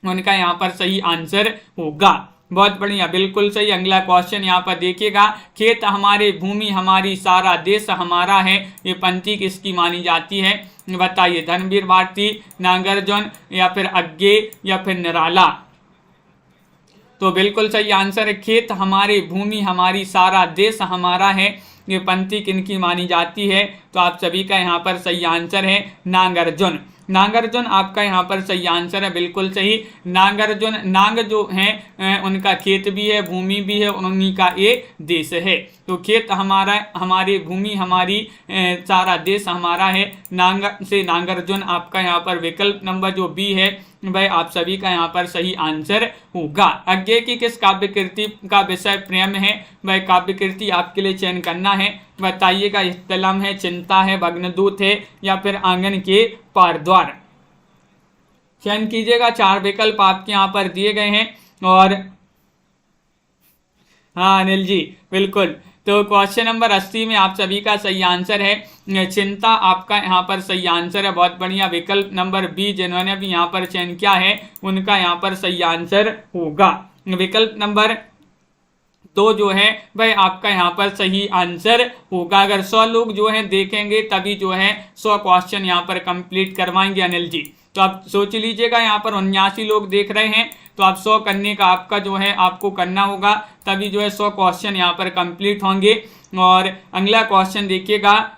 उनका यहाँ पर सही आंसर होगा। बहुत बढ़िया, बिल्कुल सही। अगला क्वेश्चन यहाँ पर देखिएगा, खेत हमारे भूमि हमारी सारा देश हमारा है, ये पंक्ति किसकी मानी जाती है? बताइए, धर्मवीर भारती, नागार्जुन या फिर अज्ञे या फिर निराला? तो बिल्कुल सही आंसर है, खेत हमारे भूमि हमारी सारा देश हमारा है, ये पंक्ति किनकी मानी जाती है? तो आप सभी का यहाँ पर सही आंसर है नागार्जुन। नागार्जुन आपका यहाँ पर सही आंसर है, बिल्कुल सही। नागार्जुन, नाग जो हैं उनका खेत भी है, भूमि भी है, उन्हीं का ये देश है। तो खेत हमारा, हमारी भूमि हमारी, सारा देश हमारा है, नाग से नागार्जुन आपका यहाँ पर विकल्प नंबर जो बी है वह आप सभी का यहाँ पर सही आंसर होगा। अज्ञे की किस काव्य कृति का विषय प्रेम है? वह काव्य कृति आपके लिए चयन करना है, बताइएगा। इस्तलम है, चिंता है, भग्नदूत है या फिर आंगन के पार द्वार? चयन कीजिएगा। 4 विकल्प आपके यहाँ पर दिए गए हैं और हाँ अनिल जी बिल्कुल। तो क्वेश्चन नंबर 80 में आप सभी का सही आंसर है चिंता, आपका यहाँ पर सही आंसर है। बहुत बढ़िया, विकल्प नंबर बी जिन्होंने भी यहाँ पर चयन किया है उनका यहाँ पर सही आंसर होगा। विकल्प नंबर तो जो है वह आपका यहाँ पर सही आंसर होगा। अगर 100 लोग जो है देखेंगे तभी जो है 100 क्वेश्चन यहाँ पर कंप्लीट करवाएंगे अनिल जी। तो आप सोच लीजिएगा, यहाँ पर 79 लोग देख रहे हैं, तो आप 100 करने का आपका जो है आपको करना होगा, तभी जो है 100 क्वेश्चन यहाँ पर कंप्लीट होंगे। और अगला क्वेश्चन देखिएगा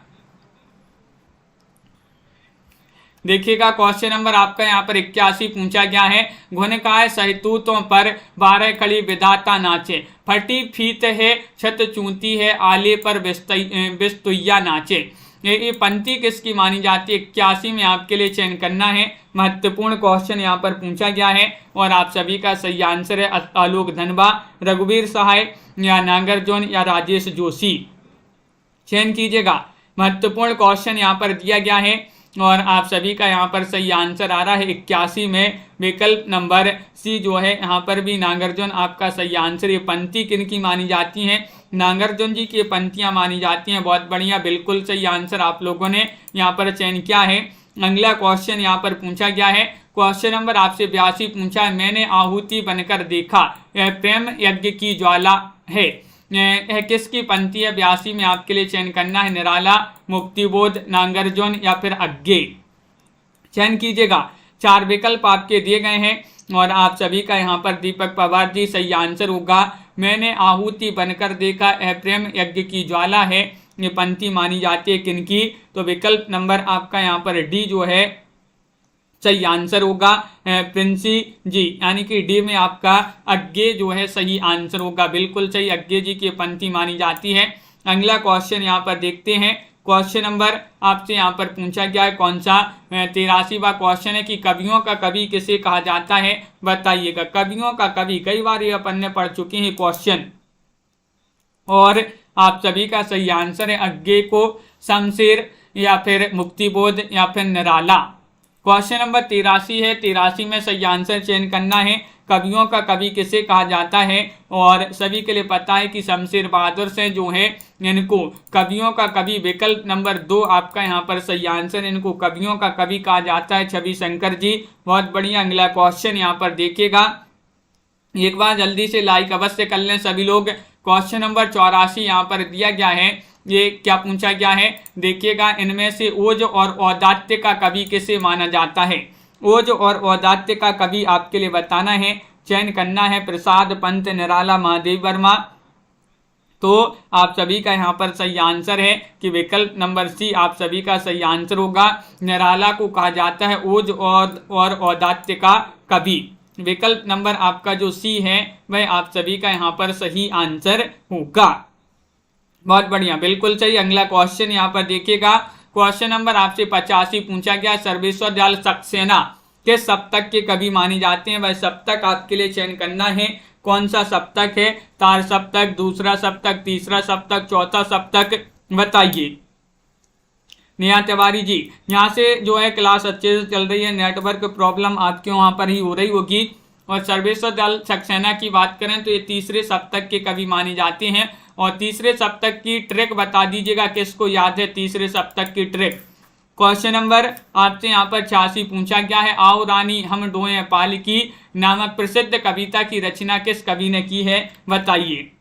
क्वेश्चन नंबर आपका यहाँ पर 81 पूछा गया है। घुनकाय सहतूतों पर 12 कड़ी विधाता नाचे, फटी फीत है छत चूंती है, आले पर बिस्तुइया नाचे। ये पंक्ति किसकी मानी जाती है? 81 में आपके लिए चयन करना है। महत्वपूर्ण क्वेश्चन यहाँ पर पूछा गया है और आप सभी का सही आंसर है आलोक धनबा, रघुवीर सहाय या नागार्जुन या राजेश जोशी। चयन कीजिएगा। महत्वपूर्ण क्वेश्चन यहाँ पर दिया गया है और आप सभी का यहाँ पर सही आंसर आ रहा है 81 में विकल्प नंबर सी जो है यहाँ पर भी नागार्जुन आपका सही आंसर। ये पंक्ति किनकी मानी जाती हैं? नागार्जुन जी की पंक्तियाँ मानी जाती हैं। बहुत बढ़िया, बिल्कुल सही आंसर आप लोगों ने यहाँ पर चयन किया है। अगला क्वेश्चन यहाँ पर पूछा गया है। क्वेश्चन नंबर आपसे 82 पूछा है। मैंने आहुति बनकर देखा, यह प्रेम यज्ञ की ज्वाला है। यह किसकी पंक्ति है? 82 में आपके लिए चयन करना है। निराला, मुक्तिबोध, नागार्जुन या फिर अज्ञे। चयन कीजिएगा। 4 विकल्प आपके दिए गए हैं और आप सभी का यहाँ पर दीपक पवार जी सही आंसर होगा। मैंने आहुति बनकर देखा, यह प्रेम यज्ञ की ज्वाला है। ये पंक्ति मानी जाती है किनकी? तो विकल्प नंबर आपका यहाँ पर डी जो है सही आंसर होगा, प्रिंसी जी, यानी कि डी में आपका अज्ञे जो है सही आंसर होगा। बिल्कुल सही, अज्ञे जी की पंक्ति मानी जाती है। अगला क्वेश्चन यहाँ पर देखते हैं। क्वेश्चन नंबर आपसे यहाँ पर पूछा गया है कौन सा? 83वां क्वेश्चन है कि कवियों का कवि किसे कहा जाता है? बताइएगा। कवियों का कवि, कई बार ये अपन ने पढ़ चुके हैं क्वेश्चन और आप सभी का सही आंसर है अज्ञे को, शमशेर या फिर मुक्तिबोध या फिर निराला। क्वेश्चन नंबर 83 है। 83 में सही आंसर चयन करना है। कवियों का कवि किसे कहा जाता है? और सभी के लिए पता है कि शमशेर बहादुर से जो है इनको कवियों का कवि, विकल्प नंबर 2 आपका यहाँ पर सही आंसर। इनको कवियों का कवि कहा जाता है छवि शंकर जी। बहुत बढ़िया। अगला क्वेश्चन यहाँ पर देखिएगा, एक बार जल्दी से लाइक अवश्य कर लें सभी लोग। क्वेश्चन नंबर 84 यहाँ पर दिया गया है। ये क्या पूछा गया है? देखिएगा, इनमें से ओज और औदात्य का कवि किसे माना जाता है? ओज और औदात्य का कवि आपके लिए बताना है, चयन करना है। प्रसाद, पंत, निराला, महादेव वर्मा। तो आप सभी का यहाँ पर सही आंसर है कि विकल्प नंबर सी आप सभी का सही आंसर होगा। निराला को कहा जाता है ओज और औदात्य का कवि। विकल्प नंबर आपका जो सी है वह आप सभी का यहाँ पर सही आंसर होगा। बहुत बढ़िया, बिल्कुल सही। अगला क्वेश्चन यहाँ पर देखिएगा। क्वेश्चन नंबर आपसे 85 पूछा गया। सर्वेश्वर दयाल सक्सेना किस सप्तक के कवि माने जाते हैं? वह सप्तक आपके लिए चयन करना है। कौन सा सप्तक है? तार सप्तक, दूसरा सप्तक, तीसरा सप्तक, चौथा सप्तक, बताइए। नेहा तिवारी जी, यहाँ से जो है क्लास अच्छे से चल रही है, नेटवर्क प्रॉब्लम आपके वहाँ पर ही हो रही होगी। और सर्वेश्वर दयाल सक्सेना की बात करें तो ये तीसरे सप्तक के कवि माने जाते हैं। और तीसरे सप्तक की ट्रिक बता दीजिएगा, किसको याद है तीसरे सप्तक की ट्रिक? क्वेश्चन नंबर आपसे यहाँ पर 86 पूछा गया है। आओ रानी हम डोए पालकी नामक प्रसिद्ध कविता की रचना किस कवि ने की है? बताइए।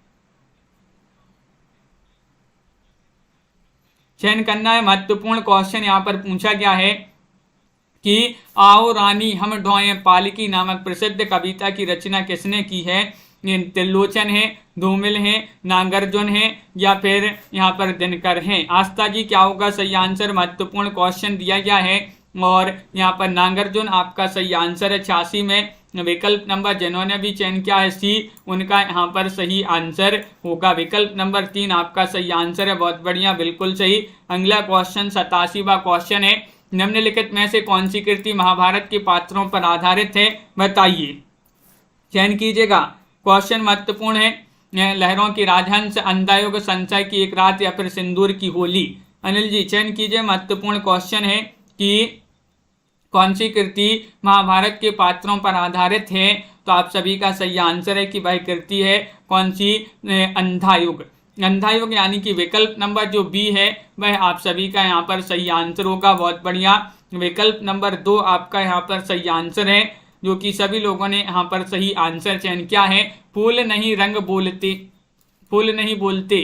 चयन करना है। महत्वपूर्ण क्वेश्चन यहाँ पर पूछा गया है कि आओ रानी हम ढोए पालकी नामक प्रसिद्ध कविता की रचना किसने की है? त्रिलोचन है, धूमिल है, नागार्जुन है या फिर यहाँ पर दिनकर हैं। आस्था जी क्या होगा सही आंसर? महत्वपूर्ण क्वेश्चन दिया गया है और यहाँ पर नागार्जुन आपका सही आंसर है। 86 में विकल्प नंबर जिन्होंने भी चयन किया है सी, उनका यहाँ पर सही आंसर होगा। विकल्प नंबर 3 आपका सही आंसर है। बहुत बढ़िया, बिल्कुल सही। अगला क्वेश्चन 87वां क्वेश्चन है। निम्नलिखित में से कौन सी कृति महाभारत के पात्रों पर आधारित है? बताइए। चयन कीजिएगा। क्वेश्चन महत्वपूर्ण है। लहरों की राजहंस, अंधायुग, संशय की एक रात या फिर सिंदूर की होली। अनिल जी चयन कीजिए। महत्वपूर्ण क्वेश्चन है कि कौन सी कृति महाभारत के पात्रों पर आधारित है? तो आप सभी का सही आंसर है कि वह कृति है कौन सी? अंधायुग। अंधायुग यानी कि विकल्प नंबर जो बी है वह आप सभी का यहाँ पर सही आंसर होगा। बहुत बढ़िया। विकल्प नंबर 2 आपका यहाँ पर सही आंसर है, जो कि सभी लोगों ने यहाँ पर सही आंसर चयन किया है। फूल नहीं रंग बोलते, फूल नहीं बोलते।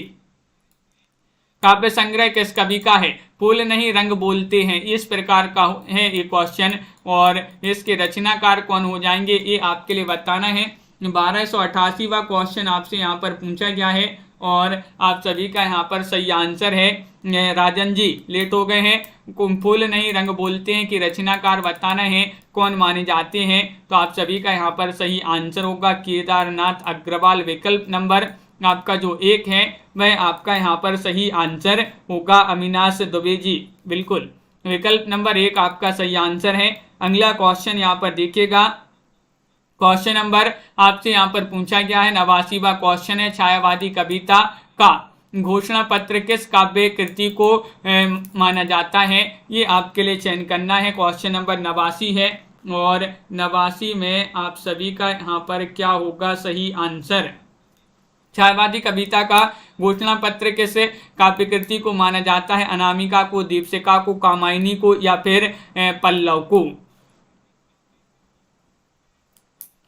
काव्य संग्रह किस कवि का है? फूल नहीं रंग बोलते हैं। इस प्रकार का है ये क्वेश्चन, और इसके रचनाकार कौन हो जाएंगे ये आपके लिए बताना है। 1288वां क्वेश्चन आपसे यहाँ पर पूछा गया है, और आप सभी का यहाँ पर सही आंसर है। राजन जी लेट हो गए हैं। फूल नहीं रंग बोलते हैं कि रचनाकार बताना है कौन माने जाते हैं, तो आप सभी का यहाँ पर सही आंसर होगा केदारनाथ अग्रवाल। विकल्प नंबर आपका जो 1 है वह आपका यहाँ पर सही आंसर होगा। अविनाश दुबे जी, बिल्कुल विकल्प नंबर 1 आपका सही आंसर है। अगला क्वेश्चन यहाँ पर देखिएगा। क्वेश्चन नंबर आपसे यहाँ पर पूछा गया है 89वां क्वेश्चन है, छायावादी कविता का घोषणा पत्र किस काव्य कृति को माना जाता है? ये आपके लिए चयन करना है। क्वेश्चन नंबर 89 है, और 89 में आप सभी का यहाँ पर क्या होगा सही आंसर? छायावादी कविता का घोषणा पत्र किस काव्य कृति को माना जाता है? अनामिका को, दीपशिखा को, कामायनी को, या फिर पल्लव को?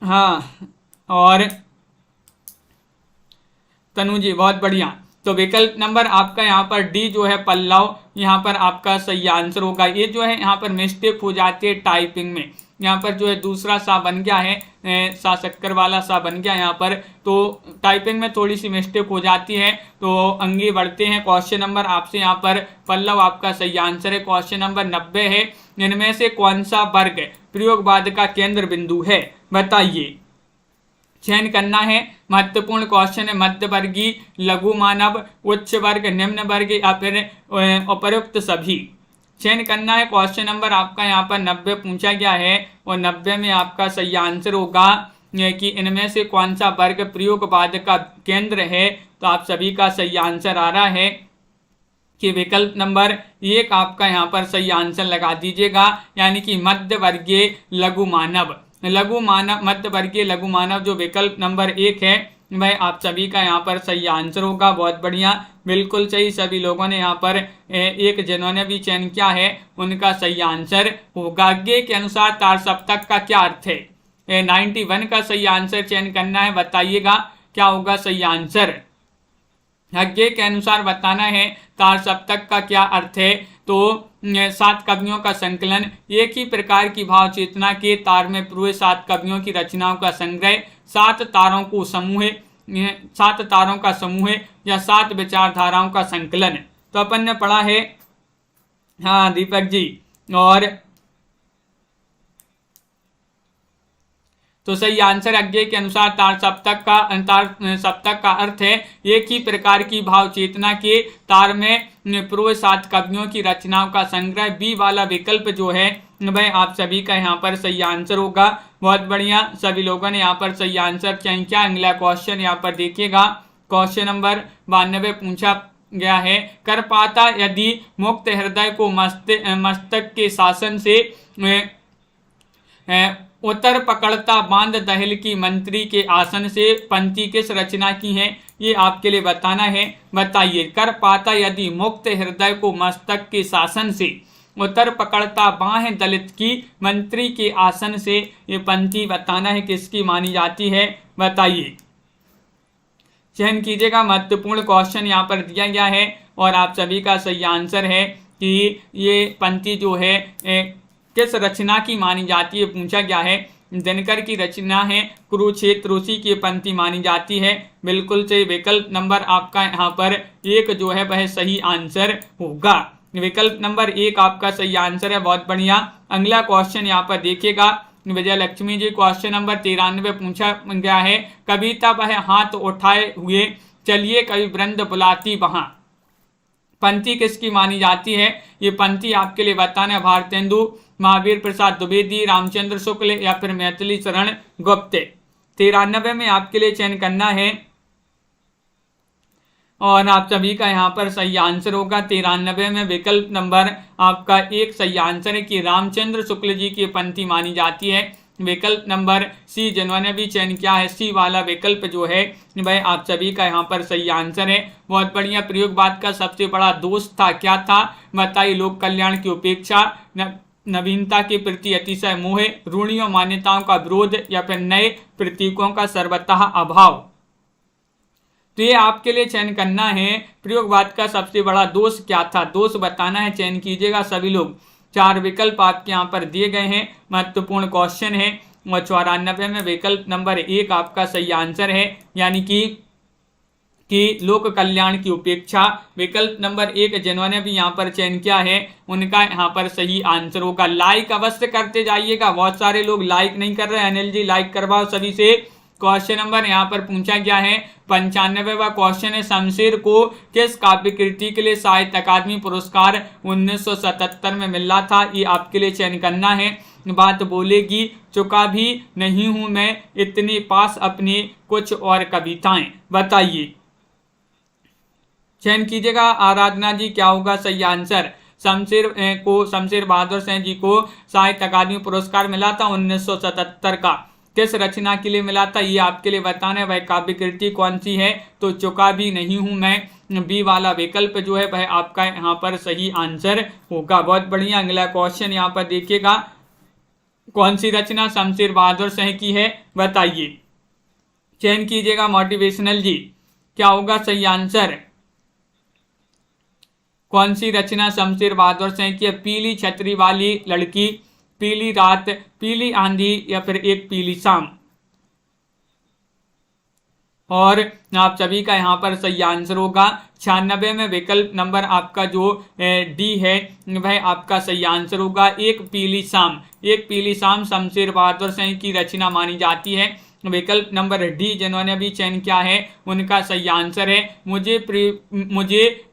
हाँ, और तनु जी बहुत बढ़िया। तो विकल्प नंबर आपका यहाँ पर डी जो है पल्लव, यहाँ पर आपका सही आंसर होगा। ये जो है यहाँ पर मिस्टेक हो जाती है टाइपिंग में, यहाँ पर जो है दूसरा सा बन गया है, सा शक्कर वाला सा बन गया यहाँ पर, तो टाइपिंग में थोड़ी सी मिस्टेक हो जाती है। तो आगे बढ़ते हैं। क्वेश्चन नंबर आपसे यहाँ पर पल्लव आपका सही आंसर है। क्वेश्चन नंबर 90 है, इनमें से कौन सा वर्ग प्रयोगवाद का केंद्र बिंदु है? बताइए, चयन करना है। महत्वपूर्ण क्वेश्चन है। मध्य वर्गीय, लघु मानव, उच्च वर्ग, निम्न वर्ग, या फिर उपयुक्त सभी? चयन करना है। क्वेश्चन नंबर आपका यहाँ पर 90 पूछा गया है, और 90 में आपका सही आंसर होगा कि इनमें से कौन सा वर्ग प्रयोगवाद का केंद्र है। तो आप सभी का सही आंसर आ रहा है कि विकल्प नंबर 1 आपका यहाँ पर सही आंसर लगा दीजिएगा, यानी कि मध्य वर्गीय लघु मानव। लघु मानव, मध्य वर्गीय लघु मानव जो विकल्प नंबर 1 है वह आप सभी का यहाँ पर सही आंसर होगा। बहुत बढ़िया, बिल्कुल सही। सभी लोगों ने यहाँ पर एक जिन्होंने भी चयन किया है उनका सही आंसर होगा। आगे के अनुसार तार सप्तक का क्या अर्थ है? 91 का सही आंसर चयन करना है। बताइएगा क्या होगा सही आंसर? आगे के अनुसार बताना है तार सप्तक का क्या अर्थ है। तो 7 कवियों का संकलन, एक ही प्रकार की भाव चेतना के तार में पूरे 7 कवियों की रचनाओं का संग्रह, 7 तारों का समूह, या 7 विचारधाराओं का संकलन। तो अपन ने पढ़ा है, हाँ दीपक जी, और तो सही आंसर आगे के अनुसार तार सप्तक का अर्थ है एक ही प्रकार की भाव चेतना के तार में पूर्व 7 कवियों की रचनाओं का संग्रह। बी वाला विकल्प जो है वह आप सभी का यहाँ पर सही आंसर होगा। बहुत बढ़िया, सभी लोगों ने यहाँ पर सही आंसर चयन किया। अगला क्वेश्चन यहाँ पर देखिएगा। क्वेश्चन नंबर 92 पूछा गया है, कर पाता यदि मुक्त हृदय को मस्तक के शासन से उत्तर पकड़ता बांध दहल की मंत्री के आसन से पंक्ति किस रचना की है? ये आपके लिए बताना है। बताइए, कर पाता यदि मुक्त हृदय को मस्तक के शासन से उत्तर पकड़ता बाह दलित की मंत्री के आसन से, ये पंक्ति बताना है किसकी मानी जाती है। बताइए, चयन कीजिएगा। महत्वपूर्ण क्वेश्चन यहाँ पर दिया गया है, और आप सभी का सही आंसर है कि ये पंक्ति जो है किस रचना की मानी जाती है पूछा गया है। दिनकर की रचना है कुरुक्षेत्र, उसी की पंक्ति मानी जाती है। बिल्कुल सही, विकल्प नंबर आपका यहाँ पर 1 जो है वह सही आंसर होगा। विकल्प नंबर 1 आपका सही आंसर है। बहुत बढ़िया। अगला क्वेश्चन यहाँ पर देखिएगा। विजय लक्ष्मी जी, क्वेश्चन नंबर 93 पूछा गया है, कविता वह हाथ उठाए हुए चलिए कवि वृंद बुलाती वहां, पंक्ति किसकी मानी जाती है? ये पंक्ति आपके लिए बताना है। भारतेंदु, महावीर प्रसाद द्विवेदी, रामचंद्र शुक्ल, या फिर मैथिली शरण गुप्त। 93 में आपके लिए चयन करना है, और आप सभी का यहाँ पर सही आंसर होगा। 93 में विकल्प नंबर आपका 1 सही आंसर है कि रामचंद्र शुक्ल जी की पंक्ति मानी जाती है। विकल्प नंबर सी जिन्होंने भी चयन किया है, सी वाला विकल्प जो है वह आप सभी का यहाँ पर सही आंसर है। बहुत बढ़िया। प्रयोगवाद का सबसे बड़ा दोष था, क्या था? बताइए, लोक कल्याण की उपेक्षा, नवीनता के प्रति अतिशय मोह, रूढ़ियों मान्यताओं का विरोध, या फिर नए प्रतीकों का सर्वतः अभाव। तो ये आपके लिए चयन करना है प्रयोगवाद का सबसे बड़ा दोष क्या था, दोष बताना है, चयन कीजिएगा सभी लोग। 4 विकल्प आपके यहाँ पर दिए गए हैं, महत्वपूर्ण क्वेश्चन है। और 94 में विकल्प नंबर 1 आपका सही आंसर है, यानी कि लोक कल्याण की उपेक्षा। विकल्प नंबर 1 जिन्होंने भी यहाँ पर चयन किया है उनका यहाँ पर सही आंसर होगा। लाइक अवश्य करते जाइएगा, बहुत सारे लोग लाइक नहीं कर रहे हैं। अनिल जी लाइक करवाओ सभी से। क्वेश्चन नंबर यहाँ पर पूछा गया है 95वां क्वेश्चन है, शमशेर को किस काव्य कृति के लिए साहित्य अकादमी पुरस्कार 1977 में मिला था, ये आपके लिए चयन करना है। बात बोलेगी चुका भी नहीं हूं मैं, इतने पास अपने कुछ और कविताएं, बताइए, चयन कीजिएगा। आराधना जी क्या होगा सही आंसर। शमशेर बहादुर सिंह जी को साहित्य अकादमी पुरस्कार मिला था 1977 का, किस रचना के लिए मिला था ये आपके लिए बताना है। वह काव्य कृति कौन सी है, तो चुका भी नहीं हूं मैं, बी वाला विकल्प जो है वह आपका यहाँ पर सही आंसर होगा। बहुत बढ़िया। अगला क्वेश्चन यहाँ पर देखिएगा, कौन सी रचना शमशेर बहादुर सिंह की है, बताइए, चयन कीजिएगा। मोटिवेशनल जी क्या होगा सही आंसर। कौन सी रचना शमशेर बहादुर सिंह की है, पीली छतरी वाली लड़की, पीली रात, पीली आंधी या फिर एक पीली शाम। और आप सभी का यहाँ पर सही आंसर होगा 96 में विकल्प नंबर आपका जो डी है वह आपका सही आंसर होगा, एक पीली शाम। एक पीली शाम शमशेर बहादुर सिंह की रचना मानी जाती है। विकल्प नंबर डी जिन्होंने भी चयन किया है उनका सही आंसर है, मुझे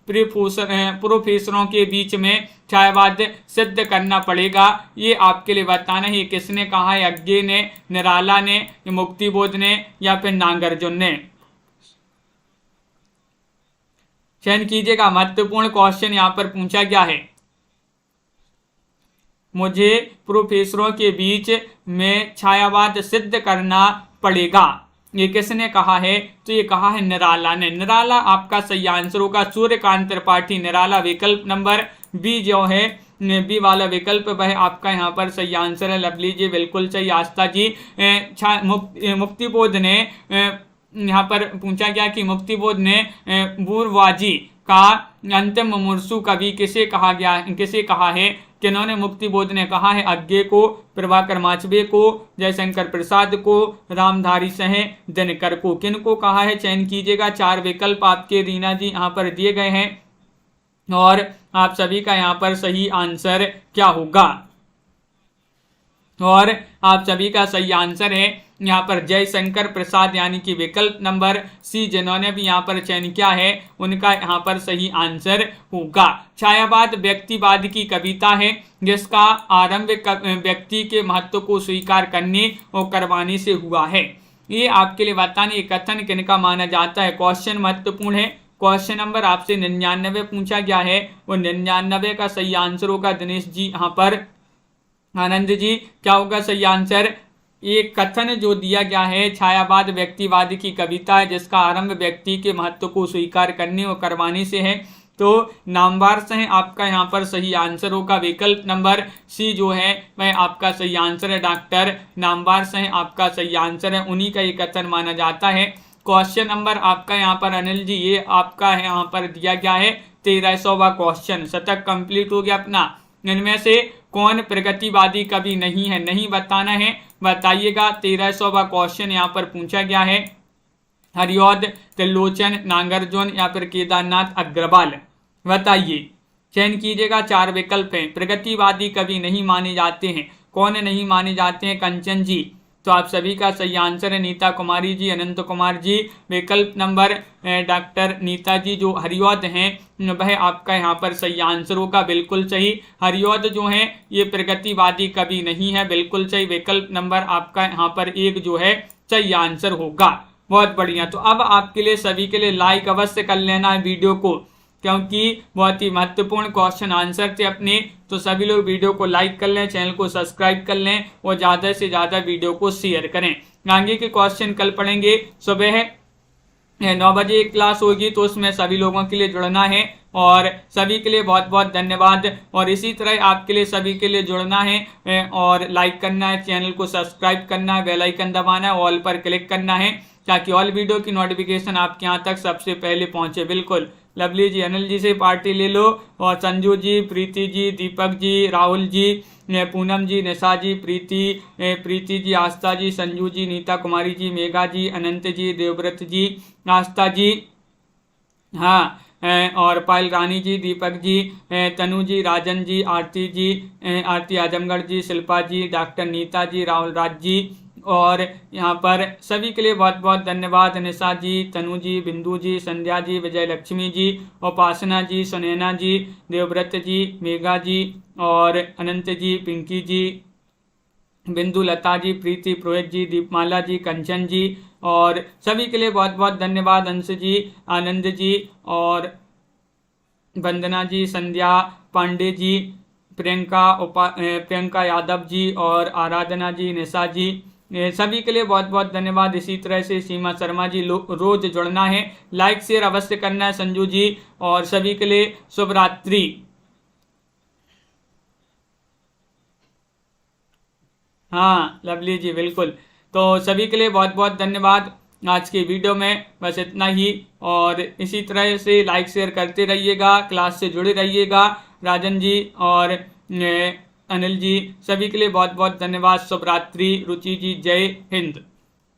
प्रोफेसरों के बीच में छायावाद सिद्ध करना पड़ेगा। ये आपके लिए बताना है किसने कहा है, अज्ञे ने, निराला ने, मुक्तिबोध ने या फिर नागार्जुन ने। चयन कीजिएगा। महत्वपूर्ण क्वेश्चन यहाँ पर पूछा गया है, मुझे प्रोफेसरों के बीच में छायावाद सिद्ध करना पड़ेगा, ये किसने कहा है, तो ये कहा है निराला ने। निराला आपका सही आंसर होगा, सूर्यकांत त्रिपाठी निराला। विकल्प नंबर बी जो है, बी वाला विकल्प वह आपका यहाँ पर सही आंसर है। लवली जी बिल्कुल सही। आस्था जी मुक्तिबोध ने यहाँ पर पूछा गया कि मुक्तिबोध ने बूरवाजी का अंतिम मुमूर्षु कवि किसे कहा है, किन्होंने मुक्तिबोध ने कहा है, अज्ञे को, प्रभाकर माचवे को, जयशंकर प्रसाद को, रामधारी सिंह दिनकर को। किन को कहा है, चयन कीजिएगा। 4 विकल्प आपके रीना जी यहाँ पर दिए गए हैं और आप सभी का यहाँ पर सही आंसर क्या होगा, और आप सभी का सही आंसर है यहाँ पर जयशंकर प्रसाद, यानी कि विकल्प नंबर सी जिन्होंने भी यहाँ पर चयन किया है उनका यहाँ पर सही आंसर होगा। छायावाद व्यक्तिवाद की कविता है जिसका आरंभ व्यक्ति के महत्व को स्वीकार करने और करवाने से हुआ है। ये आपके लिए बताने ये कथन किनका माना जाता है। क्वेश्चन महत्वपूर्ण है। क्वेश्चन नंबर आपसे 99 पूछा गया है, वो 99 का सही आंसर होगा दिनेश जी यहाँ पर। आनंद जी क्या होगा सही आंसर। ये कथन जो दिया गया है, छायावाद व्यक्तिवाद की कविता है जिसका आरंभ व्यक्ति के महत्व को स्वीकार करने और करवाने से है, तो नामवार से आपका यहाँ पर सही आंसर होगा। विकल्प नंबर सी जो है वह आपका सही आंसर है, डॉक्टर नामवार से आपका सही आंसर है, उन्हीं का ये कथन माना जाता है। क्वेश्चन नंबर आपका यहाँ पर अनिल जी ये आपका है यहाँ पर दिया गया है 1300वां क्वेश्चन। शतक कंप्लीट हो गया अपना। इनमें से कौन प्रगतिवादी कवि नहीं है, नहीं बताना है, बताइएगा। 1300वां क्वेश्चन यहाँ पर पूछा गया है, हरिऔध, त्रिलोचन, नागार्जुन या फिर केदारनाथ अग्रवाल, बताइए, चयन कीजिएगा। 4 विकल्प हैं। प्रगतिवादी कवि नहीं माने जाते हैं, कौन नहीं माने जाते हैं, कंचन जी, तो आप सभी का सही आंसर है नीता कुमारी जी, अनंत कुमार जी। विकल्प नंबर डॉक्टर नीता जी जो हरिऔध हैं वह आपका यहाँ पर सही आंसर होगा, बिल्कुल सही। हरिऔध जो है ये प्रगतिवादी कवि नहीं है, बिल्कुल सही। विकल्प नंबर आपका यहाँ पर 1 जो है सही आंसर होगा। बहुत बढ़िया। तो अब आपके लिए सभी के लिए लाइक अवश्य कर लेना है वीडियो को, क्योंकि बहुत ही महत्वपूर्ण क्वेश्चन आंसर थे अपने, तो सभी लोग वीडियो को लाइक कर लें, चैनल को सब्सक्राइब कर लें और ज़्यादा से ज़्यादा वीडियो को शेयर करें। आगे के क्वेश्चन कल पढ़ेंगे। सुबह 9 बजे एक क्लास होगी, तो उसमें सभी लोगों के लिए जुड़ना है और सभी के लिए बहुत बहुत धन्यवाद। और इसी तरह आपके लिए सभी के लिए जुड़ना है और लाइक करना है, चैनल को सब्सक्राइब करना है, बेल आइकन दबाना है, ऑल पर क्लिक करना है ताकि ऑल वीडियो की नोटिफिकेशन आपके यहाँ तक सबसे पहले पहुँचे। बिल्कुल लवली जी, अनिल जी से पार्टी ले लो, और संजू जी, प्रीति जी, दीपक जी, राहुल जी, पूनम जी, निशा जी, प्रीति जी, आस्था जी, संजू जी, नीता कुमारी जी, मेघा जी, अनंत जी, देवव्रत जी, आस्था जी, हाँ, और पायल रानी जी, दीपक जी, तनु जी, राजन जी, आरती आजमगढ़ जी, शिल्पा जी, डॉक्टर नीता जी, राहुल राज जी, और यहाँ पर सभी के लिए बहुत बहुत धन्यवाद। निशा जी, तनु जी, बिंदु जी, संध्या जी, विजय लक्ष्मी जी, उपासना जी, सुनैना जी, देवव्रत जी, मेघा जी, और अनंत जी, पिंकी जी, बिंदु, लता जी, प्रीति, पुरोहित जी, दीपमाला जी, कंचन जी, और सभी के लिए बहुत बहुत धन्यवाद। अंश जी, आनंद जी, और वंदना जी, संध्या पांडे जी, प्रियंका यादव जी, और आराधना जी, निशा जी, सभी के लिए बहुत बहुत धन्यवाद। इसी तरह से सीमा शर्मा जी, रोज जुड़ना है, लाइक शेयर अवश्य करना है संजू जी, और सभी के लिए शुभ रात्रि। हाँ लवली जी, बिल्कुल। तो सभी के लिए बहुत बहुत धन्यवाद। आज की वीडियो में बस इतना ही, और इसी तरह से लाइक शेयर करते रहिएगा, क्लास से जुड़े रहिएगा। राजन जी और अनिल जी, सभी के लिए बहुत बहुत धन्यवाद। शुभ रात्रि। रुचि जी, जय हिंद।